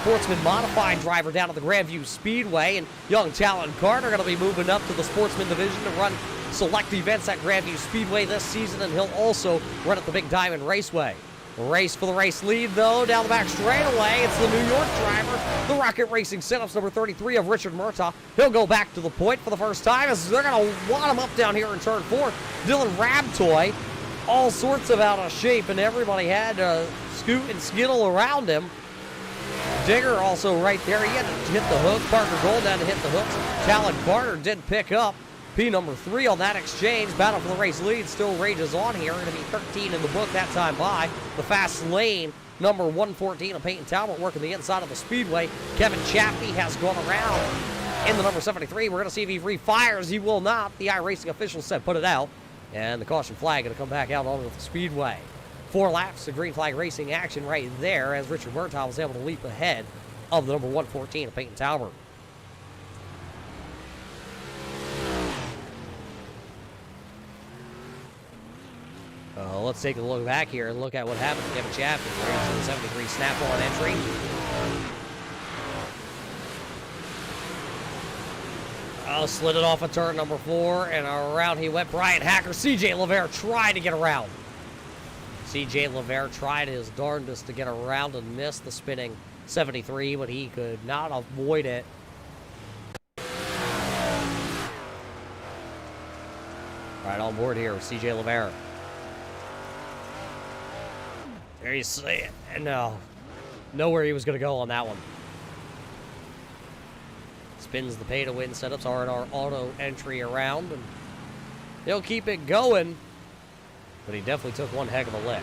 Sportsman modified driver down at the Grandview Speedway, and young Talon Carter gonna be moving up to the Sportsman division to run select events at Grandview Speedway this season, and he'll also run at the Big Diamond Raceway. Race for the race lead, though, down the back straightaway. It's the New York driver, the Rocket Racing Setups number 33 of Richard Murtaugh. He'll go back to the point for the first time as they're going to wad him up down here in turn 4. Dylan Raptoy, all sorts of out of shape, and everybody had to scoot and skittle around him. Digger also right there. He had to hit the hook. Parker Gold had to hit the hooks. Talon Carter did pick up P number 3 on that exchange. Battle for the race lead still rages on here. Going to be 13 in the book that time by. The fast lane, number 114 of Peyton Talbot working the inside of the Speedway. Kevin Chaffee has gone around in the number 73. We're going to see if he refires. He will not. The iRacing officials said put it out. And the caution flag going to come back out onto the Speedway. 4 laps of green flag racing action right there as Richard Murtaugh was able to leap ahead of the number 114 of Peyton Talbot. Let's take a look back here and look at what happened to Kevin Chaffee. The 73 snap-on entry. Slid it off of turn number 4, and around he went. Brian Hacker. C.J. Lavere tried to get around. C.J. Lavere tried his darndest to get around and miss the spinning 73, but he could not avoid it. Right on board here with C.J. Lavere. There you see it. And know where he was going to go on that one. Spins the pay-to-win setups are in our auto entry around, and he'll keep it going, but he definitely took one heck of a lick.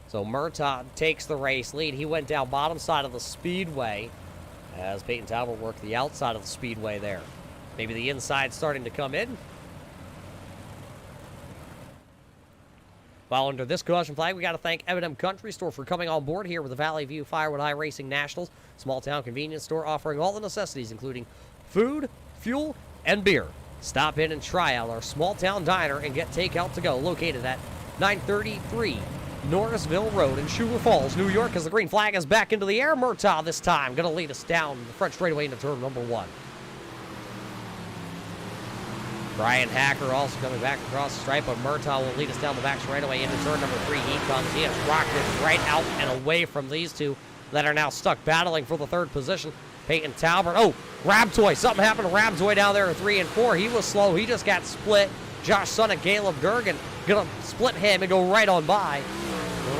So Murtaugh takes the race lead. He went down bottom side of the Speedway. as Peyton Talbot worked the outside of the speedway there. Maybe the inside starting to come in. While under this caution flag, we got to thank M&M Country Store for coming on board here with the Valley View Firewood iRacing Nationals, small town convenience store offering all the necessities, including food, fuel, and beer. Stop in and try out our small town diner and get takeout to go, located at 933 Norrisville Road in Sugar Falls, New York, as the green flag is back into the air. Murtaugh this time going to lead us down the front straightaway into turn number 1. Brian Hacker also coming back across the stripe, but Murtaugh will lead us down the back straightaway into turn number 3. He comes. He has rocketed right out and away from these two that are now stuck battling for the 3rd position. Peyton Talbot. Oh, Rabtoy. Something happened to Rabtoy down there in 3 and 4. He was slow. He just got split. Josh Son and Caleb Durgan going to split him and go right on by.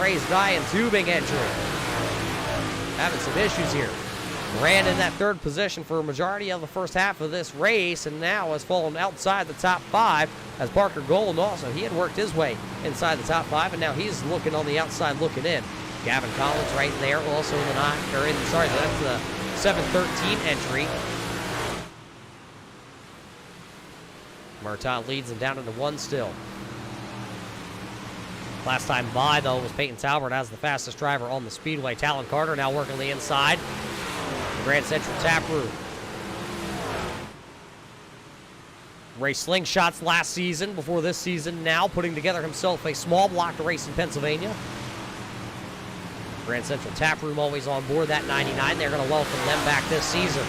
Ray's dying tubing entry. Having some issues here. Ran in that 3rd position for a majority of the first half of this race, and now has fallen outside the top 5 as Parker Golden also. He had worked his way inside the top 5, and now he's looking on the outside looking in. Gavin Collins right there also in the that's the 7-13 entry. Murtaugh leads him down into 1 still. Last time by, though, was Peyton Talbot as the fastest driver on the speedway. Talon Carter now working the inside. Grand Central Taproom. Raced slingshots last season, before this season now, putting together himself a small block to race in Pennsylvania. Grand Central Taproom always on board that 99. They're going to welcome them back this season.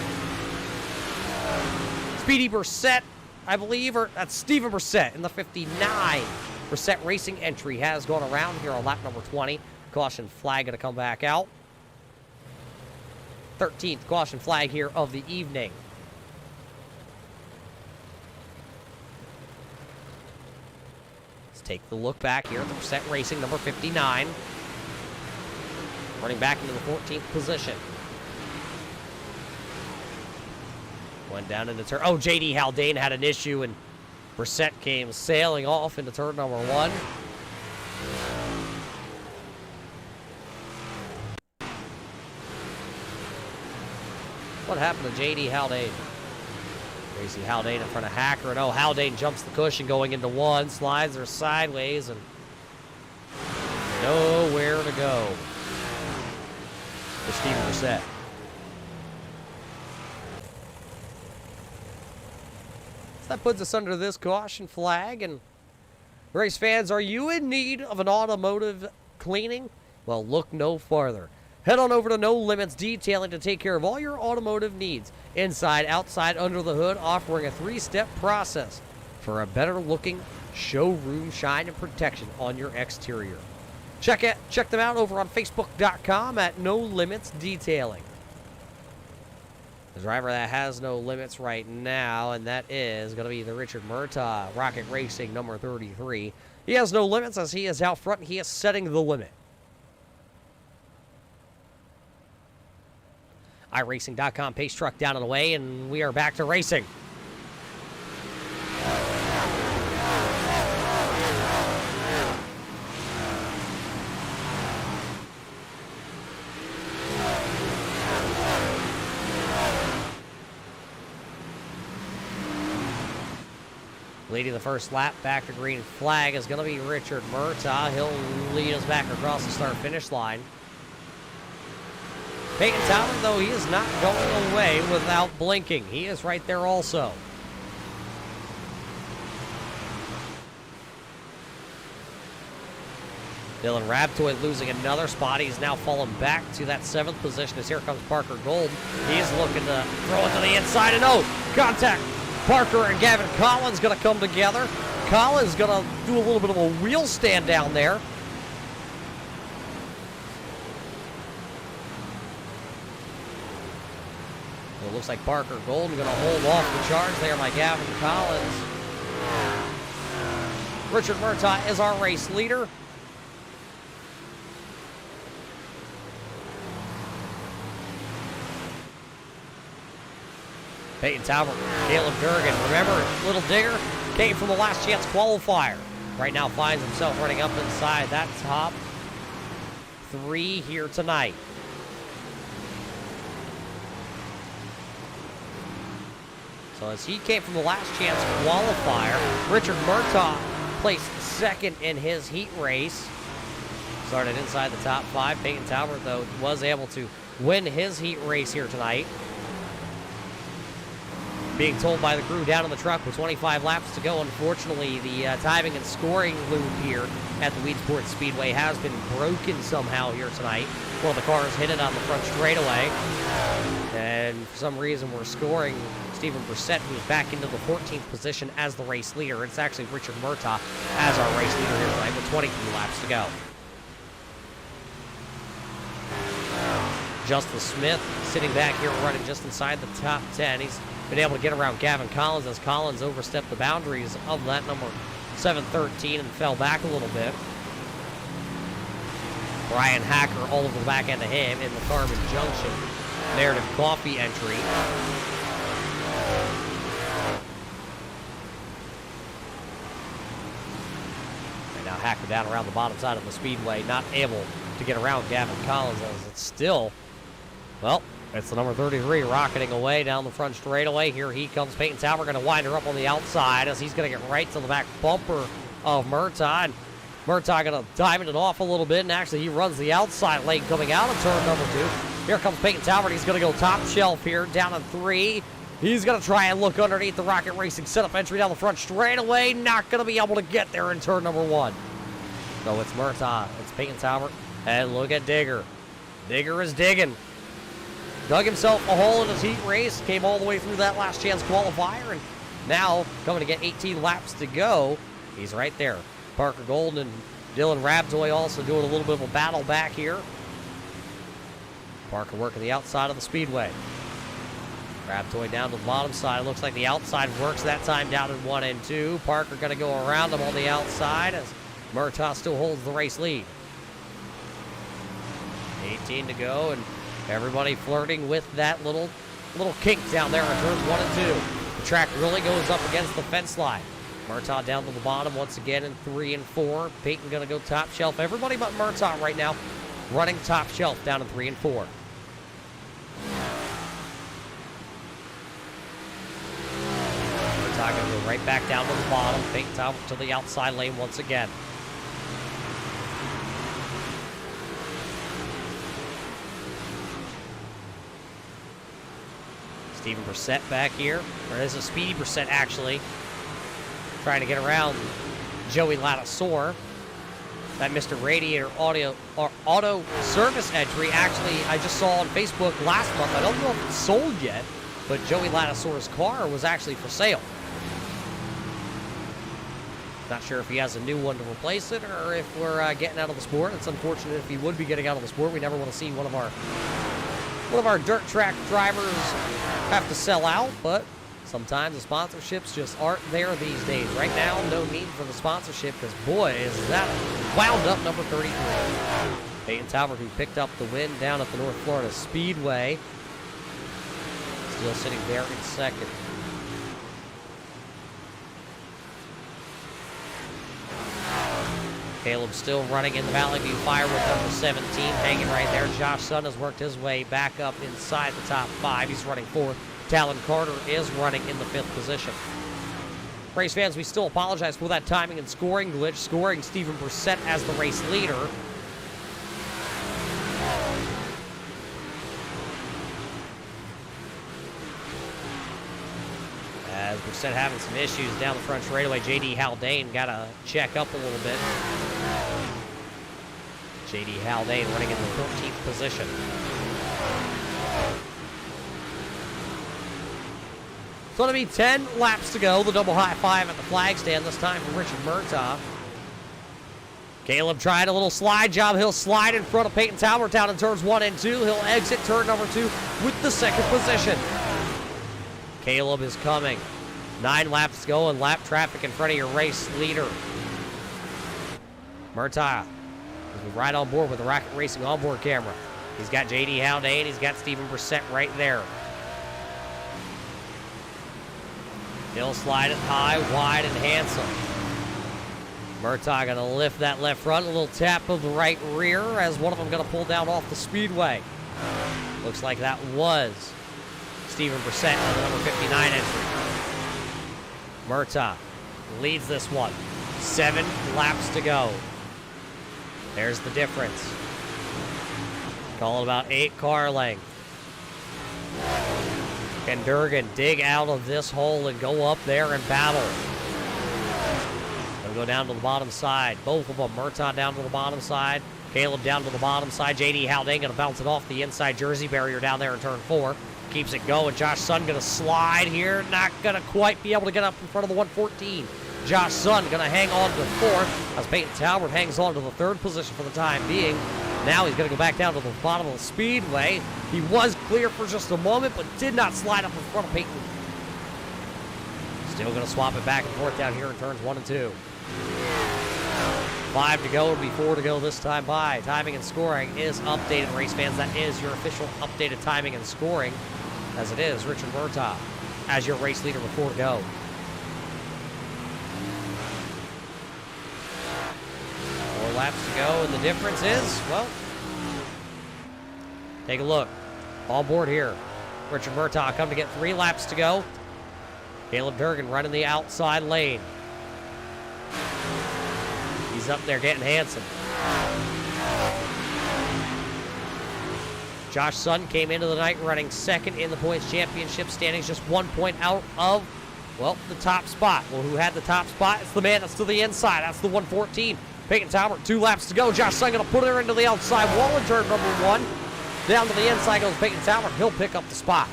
Speedy Brissett, I believe, or that's Steven Brissett in the 59. Brissett Racing entry has gone around here on lap number 20. Caution flag going to come back out. 13th caution flag here of the evening. Let's take the look back here at the Brissett Racing number 59. Running back into the 14th position. Went down into turn. Oh, J.D. Haldane had an issue, and Brissett came sailing off into turn number 1. What happened to J.D. Haldane? Tracy Haldane in front of Hacker, and Haldane jumps the cushion going into 1, slides her sideways, and nowhere to go for Steven Brissett. So that puts us under this caution flag, and race fans, are you in need of an automotive cleaning? Well, look no farther. Head on over to No Limits Detailing to take care of all your automotive needs. Inside, outside, under the hood, offering a 3-step process for a better-looking showroom shine and protection on your exterior. Check them out over on Facebook.com at No Limits Detailing. The driver that has no limits right now, and that is going to be the Richard Murtaugh, Rocket Racing number 33. He has no limits as he is out front. He is setting the limit. iRacing.com, pace truck down and away, and we are back to racing. Leading the first lap back to green flag is going to be Richard Murtaugh. He'll lead us back across the start-finish line. Peyton Talbot, though, he is not going away without blinking. He is right there also. Dylan Rabtoy losing another spot. He's now fallen back to that 7th position as here comes Parker Gold. He's looking to throw it to the inside, and contact. Parker and Gavin Collins going to come together. Collins going to do a little bit of a wheel stand down there. It looks like Parker Golden going to hold off the charge there by Gavin Collins. Richard Murtaugh is our race leader. Peyton Talbot, Caleb Durgan. Remember, Little Digger came from the last chance qualifier. Right now finds himself running up inside that top 3 here tonight. So as he came from the last chance qualifier, Richard Murtaugh placed second in his heat race. Started inside the top 5. Peyton Talbert, though, was able to win his heat race here tonight. Being told by the crew down in the truck with 25 laps to go, unfortunately, the timing and scoring loop here at the Weedsport Speedway has been broken somehow here tonight. One of the cars hit it on the front straightaway, and for some reason we're scoring Stephen Brissett, who's back into the 14th position as the race leader. It's actually Richard Murtaugh as our race leader here tonight with 23 laps to go. Justin Smith sitting back here running just inside the top 10. He's been able to get around Gavin Collins as Collins overstepped the boundaries of that number 713 and fell back a little bit. Brian Hacker all over the back end of him in the Carmen Junction Narrative Coffee entry. And now Hacker down around the bottom side of the speedway, not able to get around Gavin Collins as it's still, well, it's the number 33 rocketing away down the front straightaway. Here he comes. Peyton Talbert going to wind her up on the outside as he's going to get right to the back bumper of Murtaugh. And Murtaugh going to diamond it off a little bit, and actually he runs the outside lane coming out of turn number 2. Here comes Peyton Talbert. He's going to go top shelf here, down in 3. He's going to try and look underneath the Rocket Racing setup entry down the front straightaway. Not going to be able to get there in turn number 1. So it's Murtaugh. It's Peyton Talbert. And look at Digger. Digger is digging. Dug himself a hole in his heat race, came all the way through that last chance qualifier, and now coming to get 18 laps to go. He's right there. Parker Golden and Dylan Rabdoy also doing a little bit of a battle back here. Parker working the outside of the speedway. Rabdoy down to the bottom side. Looks like the outside works that time down in 1 and 2. Parker going to go around him on the outside as Murtaugh still holds the race lead. 18 to go, and everybody flirting with that little kink down there in turns 1 and 2. The track really goes up against the fence line. Murtaugh down to the bottom once again in 3 and 4. Peyton going to go top shelf. Everybody but Murtaugh right now running top shelf down in 3 and 4. Murtaugh going to go right back down to the bottom. Peyton Talbot to the outside lane once again. Stephen Brissett back here. Or this is Speedy Brissett, actually. Trying to get around Joey Lattisaur. That Mr. Radiator auto service entry, actually, I just saw on Facebook last month. I don't know if it's sold yet, but Joey Lattisaur's car was actually for sale. Not sure if he has a new one to replace it or if we're getting out of the sport. It's unfortunate if he would be getting out of the sport. We never want to see one of our dirt track drivers have to sell out, but sometimes the sponsorships just aren't there these days. Right now, no need for the sponsorship because, boy, is that wound up number 33. Peyton Talbot, who picked up the win down at the North Florida Speedway, still sitting there in second. Caleb still running in the Valley View Firewood, number 17, hanging right there. Josh Sun has worked his way back up inside the top 5. He's running 4th. Talon Carter is running in the 5th position. Race fans, we still apologize for that timing and scoring glitch, scoring Stephen Brissett as the race leader. As Brissett having some issues down the front straightaway, J.D. Haldane got to check up a little bit. J.D. Haldane running in the 14th position. So it'll be 10 laps to go. The double high five at the flag stand, this time for Richard Murtaugh. Caleb tried a little slide job. He'll slide in front of Peyton Talbot down in turns 1 and 2. He'll exit turn number 2 with the 2nd position. Caleb is coming. 9 laps to go and lap traffic in front of your race leader. Murtaugh is right on board with the Rocket Racing onboard camera. He's got J.D. Haldane. He's got Stephen Brissett right there. He'll slide it high, wide, and handsome. Murtaugh going to lift that left front. A little tap of the right rear as one of them going to pull down off the speedway. Looks like that was Stephen Brissett on the number 59 entry. Murtaugh leads this one. 7 laps to go. There's the difference. Call it about 8 car length. Can Durgan dig out of this hole and go up there and battle? They'll go down to the bottom side. Both of them. Murtaugh down to the bottom side. Caleb down to the bottom side. J.D. Haldane going to bounce it off the inside jersey barrier down there in turn 4. Keeps it going. Josh Sun going to slide here. Not going to quite be able to get up in front of the 114. Josh Sun going to hang on to 4th as Peyton Talbert hangs on to the 3rd position for the time being. Now he's going to go back down to the bottom of the speedway. He was clear for just a moment, but did not slide up in front of Peyton. Still going to swap it back and forth down here in turns 1 and 2. 5 to go, it'll be 4 to go this time by. Timing and scoring is updated, race fans. That is your official updated timing and scoring, as it is Richard Murtaugh as your race leader with 4 to go. 4 laps to go, and the difference is, well, take a look. All board here. Richard Murtaugh come to get 3 laps to go. Caleb Durgan running the outside lane. He's up there getting handsome. Josh Sun came into the night running 2nd in the points championship standings, just 1 point out of, well, the top spot. Well, who had the top spot? It's the man that's to the inside. That's the 114. Peyton Talbert, 2 laps to go. Josh Sun going to put her into the outside wall in turn number 1. Down to the inside goes Peyton Talbert. He'll pick up the spot.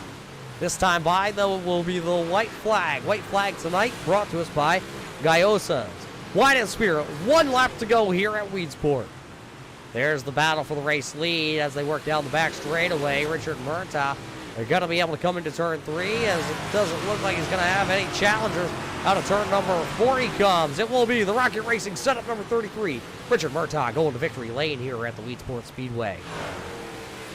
This time by, though, it will be the white flag. White flag tonight brought to us by Gayosa's Wine and Spirit. 1 lap to go here at Weedsport. There's the battle for the race lead as they work down the back straightaway. Richard Murtaugh, they're going to be able to come into turn 3 as it doesn't look like he's going to have any challengers. Out of turn number 4 he comes. It will be the Rocket Racing setup number 33. Richard Murtaugh going to victory lane here at the Weedsport Speedway.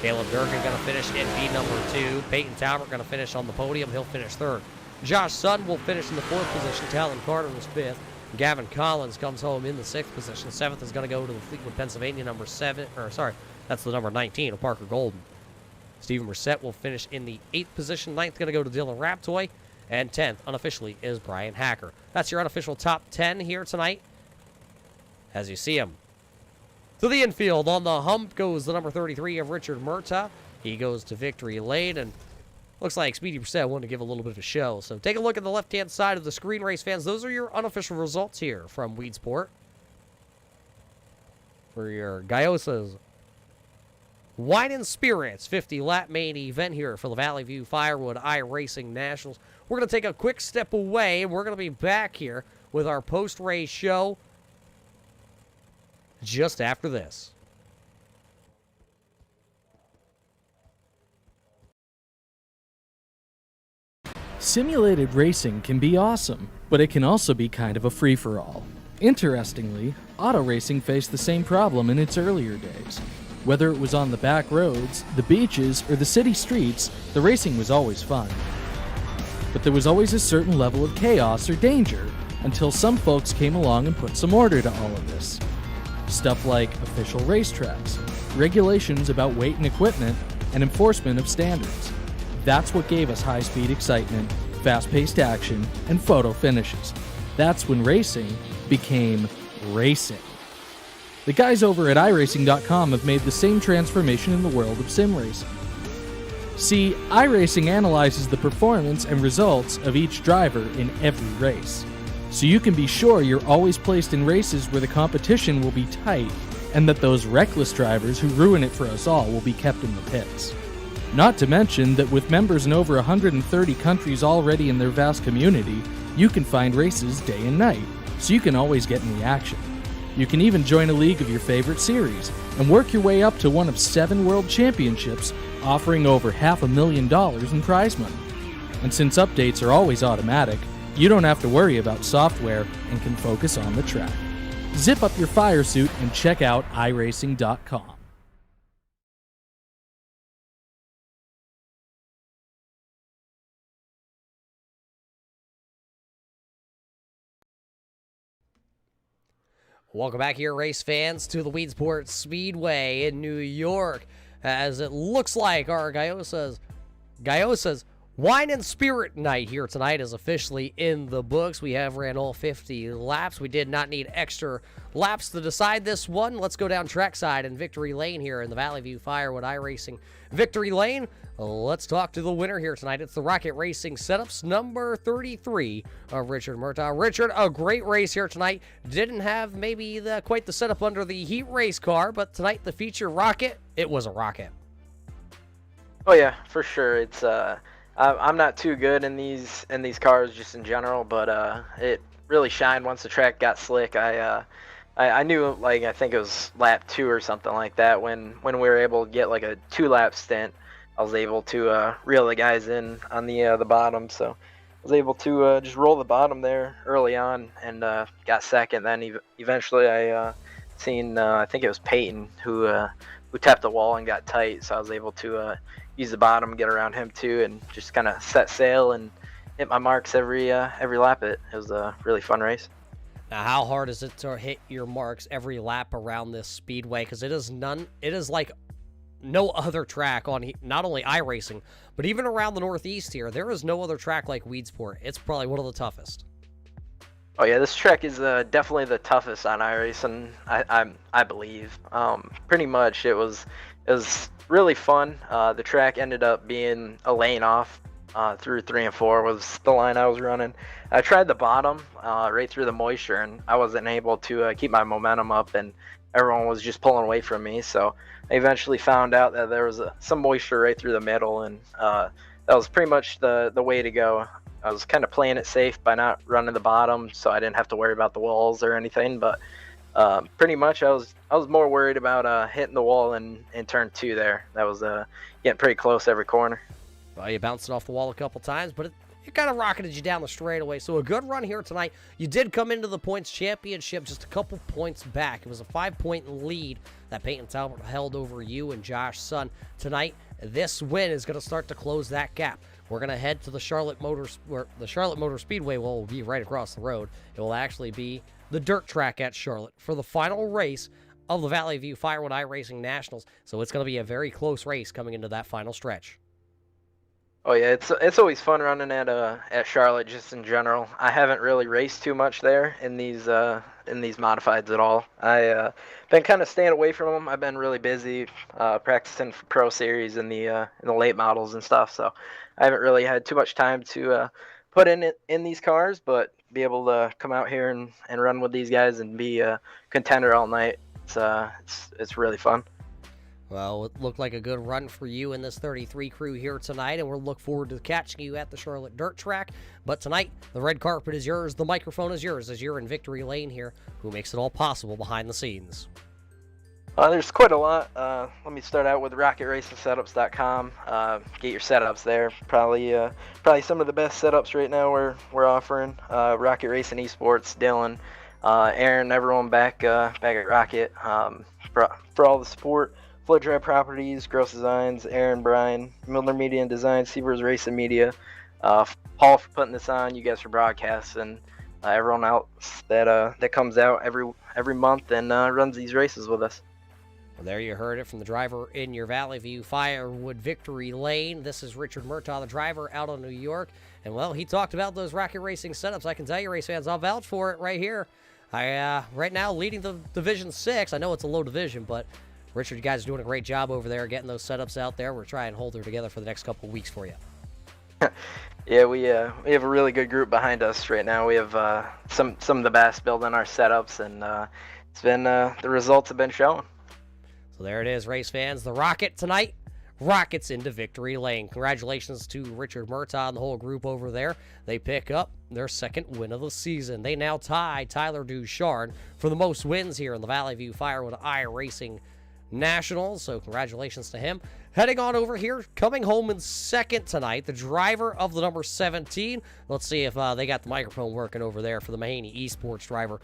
Caleb Durgan going to finish in B number 2. Peyton Talbert going to finish on the podium. He'll finish 3rd. Josh Sun will finish in the 4th position. Talon Carter was 5th. Gavin Collins comes home in the 6th position. 7th is going to go to the Fleetwood, Pennsylvania number 7. Or sorry, that's the number 19 of Parker Golden. Stephen Brissett will finish in the 8th position. 9th going to go to Dylan Raptoy. And 10th, unofficially, is Brian Hacker. That's your unofficial top 10 here tonight. As you see him. To the infield, on the hump goes the number 33 of Richard Murtaugh. He goes to victory lane, and looks like Speedy Brissett wanted to give a little bit of a show. So take a look at the left-hand side of the screen, race fans. Those are your unofficial results here from Weedsport. For your Gayosa's Wine and Spirits 50-lap main event here for the Valley View Firewood iRacing Nationals. We're going to take a quick step away, and we're going to be back here with our post-race show just after this. Simulated racing can be awesome, but it can also be kind of a free-for-all. Interestingly, auto racing faced the same problem in its earlier days. Whether it was on the back roads, the beaches, or the city streets, the racing was always fun. But there was always a certain level of chaos or danger, until some folks came along and put some order to all of this. Stuff like official racetracks, regulations about weight and equipment, and enforcement of standards. That's what gave us high-speed excitement, fast-paced action, and photo finishes. That's when racing became racing. The guys over at iRacing.com have made the same transformation in the world of sim racing. See, iRacing analyzes the performance and results of each driver in every race, so you can be sure you're always placed in races where the competition will be tight, and that those reckless drivers who ruin it for us all will be kept in the pits. Not to mention that with members in over 130 countries already in their vast community, you can find races day and night, so you can always get in the action. You can even join a league of your favorite series and work your way up to one of 7 world championships, offering over $500,000 in prize money. And since updates are always automatic, you don't have to worry about software and can focus on the track. Zip up your fire suit and check out iRacing.com. Welcome back here, race fans, to the Weedsport Speedway in New York, as it looks like our Gayosa's Wine and Spirit Night here tonight is officially in the books. We have ran all 50 laps. We did not need extra laps to decide this one. Let's go down trackside in Victory Lane here in the Valley View Firewood iRacing Victory Lane. Let's talk to the winner here tonight. It's the Rocket Racing Setups number 33 of Richard Murtaugh. Richard, a great race here tonight. Didn't have maybe quite the setup under the heat race car, but tonight the feature Rocket, it was a rocket. Oh yeah, for sure. It's I'm not too good in these cars just in general, but it really shined once the track got slick. I knew, like, I think it was lap 2 or something like that when we were able to get like a 2-lap stint. I was able to reel the guys in on the bottom, so I was able to just roll the bottom there early on and got second. Then eventually I seen I think it was Peyton who tapped the wall and got tight, so I was able to use the bottom, get around him too, and just kind of set sail and hit my marks every lap. It was a really fun race. Now, how hard is it to hit your marks every lap around this speedway? Because it is like no other track on not only iRacing, but even around the Northeast here. There is no other track like Weedsport. It's probably one of the toughest. Oh yeah, this track is definitely the toughest on iRacing, I believe. Pretty much, it was really fun. The track ended up being a lane off through 3 and 4 was the line I was running. I tried the bottom right through the moisture, and I wasn't able to keep my momentum up, and everyone was just pulling away from me. So I eventually found out that there was some moisture right through the middle, and that was pretty much the way to go. I was kind of playing it safe by not running the bottom, so I didn't have to worry about the walls or anything. But pretty much, I was more worried about hitting the wall in turn 2 there. That was getting pretty close every corner. Well, you bounced it off the wall a couple times, but it kind of rocketed you down the straightaway. So a good run here tonight. You did come into the points championship just a couple points back. It was a 5-point lead that Peyton Talbot held over you and Josh Sun. Tonight, this win is going to start to close that gap. We're going to head to the Charlotte Motor Speedway will be right across the road. It will actually be the dirt track at Charlotte for the final race of the Valley View Firewood iRacing Nationals. So it's going to be a very close race coming into that final stretch. Oh yeah, it's always fun running at Charlotte just in general. I haven't really raced too much there in these modifieds at all. I been kind of staying away from them. I've been really busy practicing for Pro Series in the late models and stuff. So I haven't really had too much time to put in these cars, but be able to come out here and run with these guys and be a contender all night. It's really fun. Well, it looked like a good run for you and this 33 crew here tonight, and we'll look forward to catching you at the Charlotte Dirt Track. But tonight, the red carpet is yours, the microphone is yours, as you're in Victory Lane here, who makes it all possible behind the scenes. There's quite a lot. Let me start out with RocketRacingSetups.com. Get your setups there. Probably some of the best setups right now we're offering. Rocket Racing Esports, Dylan, Aaron, everyone back at Rocket for all the support. Flood Drive Properties, Gross Designs, Aaron, Brian, Milner Media and Design, Seavers Racing Media, Paul for putting this on, you guys for broadcasts, and everyone else that comes out every month and runs these races with us. Well, there you heard it from the driver in your Valley View Firewood Victory Lane. This is Richard Murtaugh, the driver out of New York. And, well, he talked about those Rocket Racing setups. I can tell you, race fans, I'll vouch for it right here. Right now, leading the Division 6. I know it's a low division, but Richard, you guys are doing a great job over there getting those setups out there. We're trying to hold her together for the next couple of weeks for you. Yeah, we have a really good group behind us right now. We have some of the best building our setups, and it's been the results have been showing. So there it is, race fans. The Rocket tonight. Rockets into Victory Lane. Congratulations to Richard Murtaugh and the whole group over there. They pick up their second win of the season. They now tie Tyler Duchard for the most wins here in the Valley View Firewood iRacing Nationals. So congratulations to him. Heading on over here, coming home in second tonight, the driver of the number 17. Let's see if they got the microphone working over there for the Mahaney Esports driver.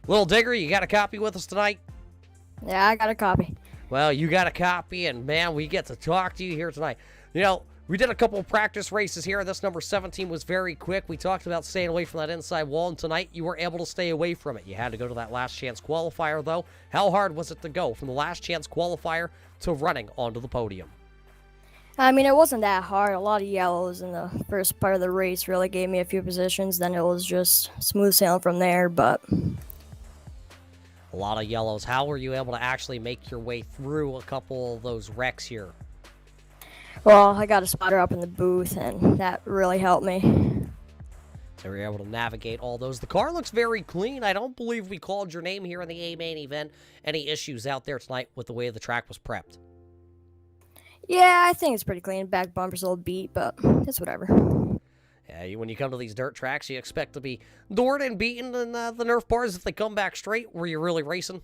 Little Digger, you got a copy with us tonight? Yeah, I got a copy. Well, you got a copy, and man, we get to talk to you here tonight. You know, we did a couple of practice races here. This number 17 was very quick. We talked about staying away from that inside wall, and tonight you were able to stay away from it. You had to go to that last chance qualifier, though. How hard was it to go from the last chance qualifier to running onto the podium? I mean, it wasn't that hard. A lot of yellows in the first part of the race really gave me a few positions. Then it was just smooth sailing from there. But A lot of yellows. How were you able to actually make your way through a couple of those wrecks here? well, I got a spotter up in the booth, and that really helped me. So we were able to navigate all those. The car looks very clean. I don't believe we called your name here in the A main event. Any issues out there tonight with the way the track was prepped? Yeah, I think it's pretty clean. Back bumper's a little beat, but it's whatever. Yeah, when you come to these dirt tracks, you expect to be doored and beaten in the Nerf bars if they come back straight. Were you really racing?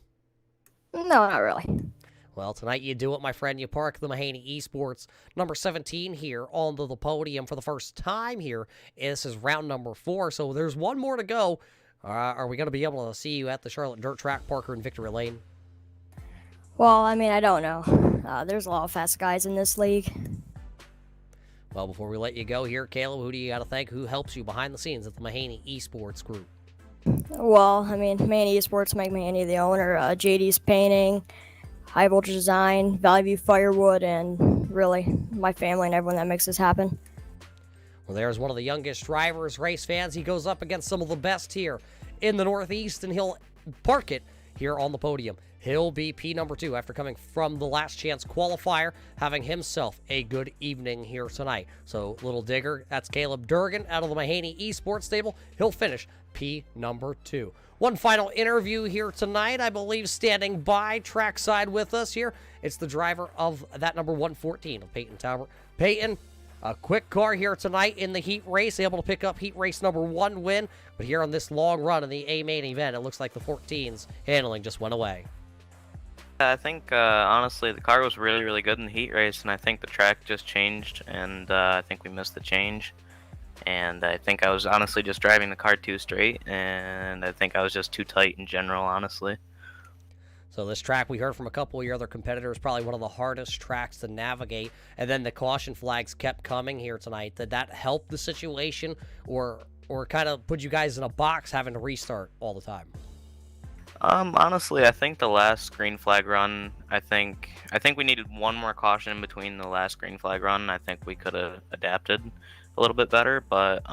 No, not really. Well, tonight you do it, my friend. You park the Mahaney Esports number 17 here onto the podium for the first time here. This is round number 4, so there's one more to go. Are we going to be able to see you at the Charlotte Dirt Track, Parker and Victory Lane? Well, I mean, I don't know. There's a lot of fast guys in this league. Well, before we let you go here, Caleb, who do you got to thank? Who helps you behind the scenes at the Mahaney Esports group? Well, I mean, Mahaney Esports make Mahaney the owner. JD's Painting, High Voltage Design, Valley View Firewood, and really my family and everyone that makes this happen. Well, there's one of the youngest drivers, race fans. He goes up against some of the best here in the Northeast, and he'll park it here on the podium. He'll be P number 2 after coming from the last chance qualifier, having himself a good evening here tonight. So, little digger, that's Caleb Durgan out of the Mahaney Esports stable. He'll finish P number 2. One final interview here tonight, I believe, standing by trackside with us here. It's the driver of that number 114 of Peyton Talbert. Peyton, a quick car here tonight in the heat race, able to pick up heat race number 1 win. But here on this long run in the A main event, it looks like the 14's handling just went away. I think, honestly, the car was really, really good in the heat race, and I think the track just changed, and I think we missed the change. And I think I was honestly just driving the car too straight, and I think I was just too tight in general, honestly. So this track, we heard from a couple of your other competitors, probably one of the hardest tracks to navigate, and then the caution flags kept coming here tonight. Did that help the situation, or kind of put you guys in a box having to restart all the time? Honestly, I think the last green flag run, I think we needed one more caution in between the last green flag run. I think we could have adapted a little bit better, but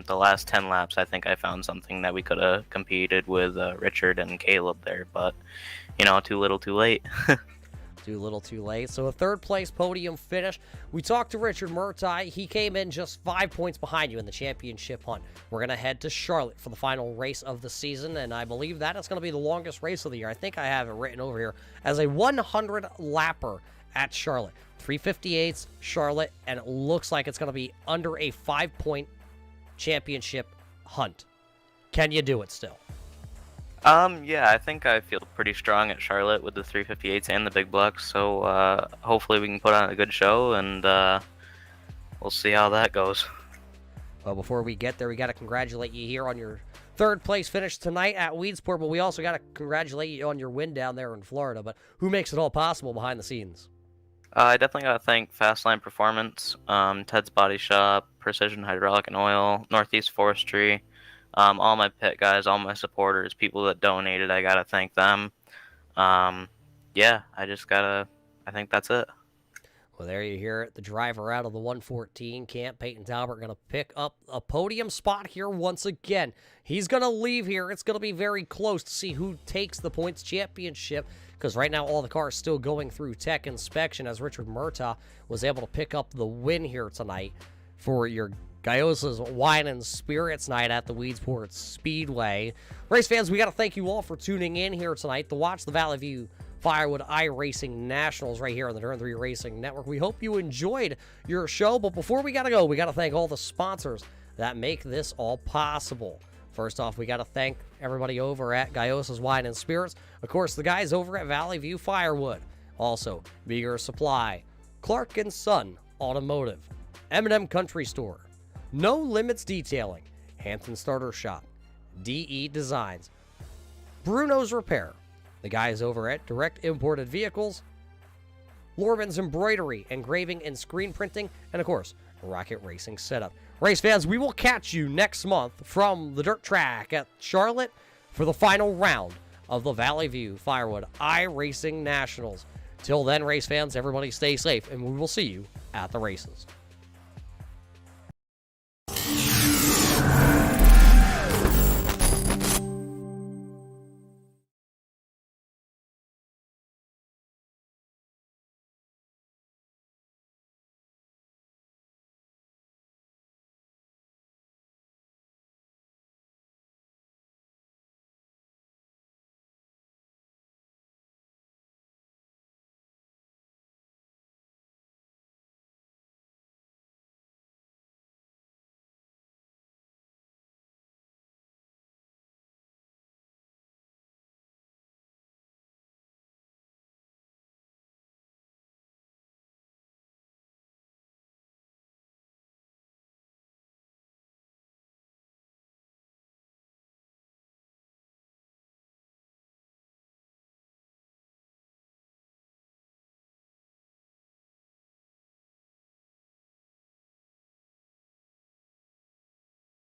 the last 10 laps, I think I found something that we could have competed with Richard and Caleb there, but, you know, too little too late. Too little too late. So a third place podium finish. We talked to Richard Murtai. He came in just 5 points behind you in the championship hunt. We're going to head to Charlotte for the final race of the season, and I believe that is going to be the longest race of the year. I think I have it written over here as a 100-lapper at Charlotte. 358's Charlotte, and it looks like it's going to be under a 5-point championship hunt. Can you do it still? Yeah, I think I feel pretty strong at Charlotte with the 358s and the big blocks, so hopefully we can put on a good show, and we'll see how that goes. Well, before we get there, we got to congratulate you here on your third place finish tonight at Weedsport, but we also got to congratulate you on your win down there in Florida. But who makes it all possible behind the scenes? I definitely got to thank Fastline Performance, Ted's Body Shop, Precision Hydraulic and Oil, Northeast Forestry, all my pit guys, all my supporters, people that donated, I got to thank them. Yeah, I think that's it. Well, there you hear it. The driver out of the 114 camp, Peyton Talbert, going to pick up a podium spot here once again. He's going to leave here. It's going to be very close to see who takes the points championship, because right now all the cars still going through tech inspection, as Richard Murtaugh was able to pick up the win here tonight for your Gayosa's Wine and Spirits night at the Weedsport Speedway. Race fans, we got to thank you all for tuning in here tonight to watch the Valley View Firewood iRacing Nationals right here on the Turn 3 Racing Network. We hope you enjoyed your show, but before we got to go, we got to thank all the sponsors that make this all possible. First off, we got to thank everybody over at Gayosa's Wine and Spirits. Of course, the guys over at Valley View Firewood. Also, Beager Supply, Clark & Son Automotive, M&M Country Store, No Limits Detailing, Hampton Starter Shop, DE Designs, Bruno's Repair, the guys over at Direct Imported Vehicles, Lorman's Embroidery, Engraving and Screen Printing, and of course, Rocket Racing Setup. Race fans, we will catch you next month from the dirt track at Charlotte for the final round of the Valley View Firewood iRacing Nationals. Till then, race fans, everybody stay safe, and we will see you at the races.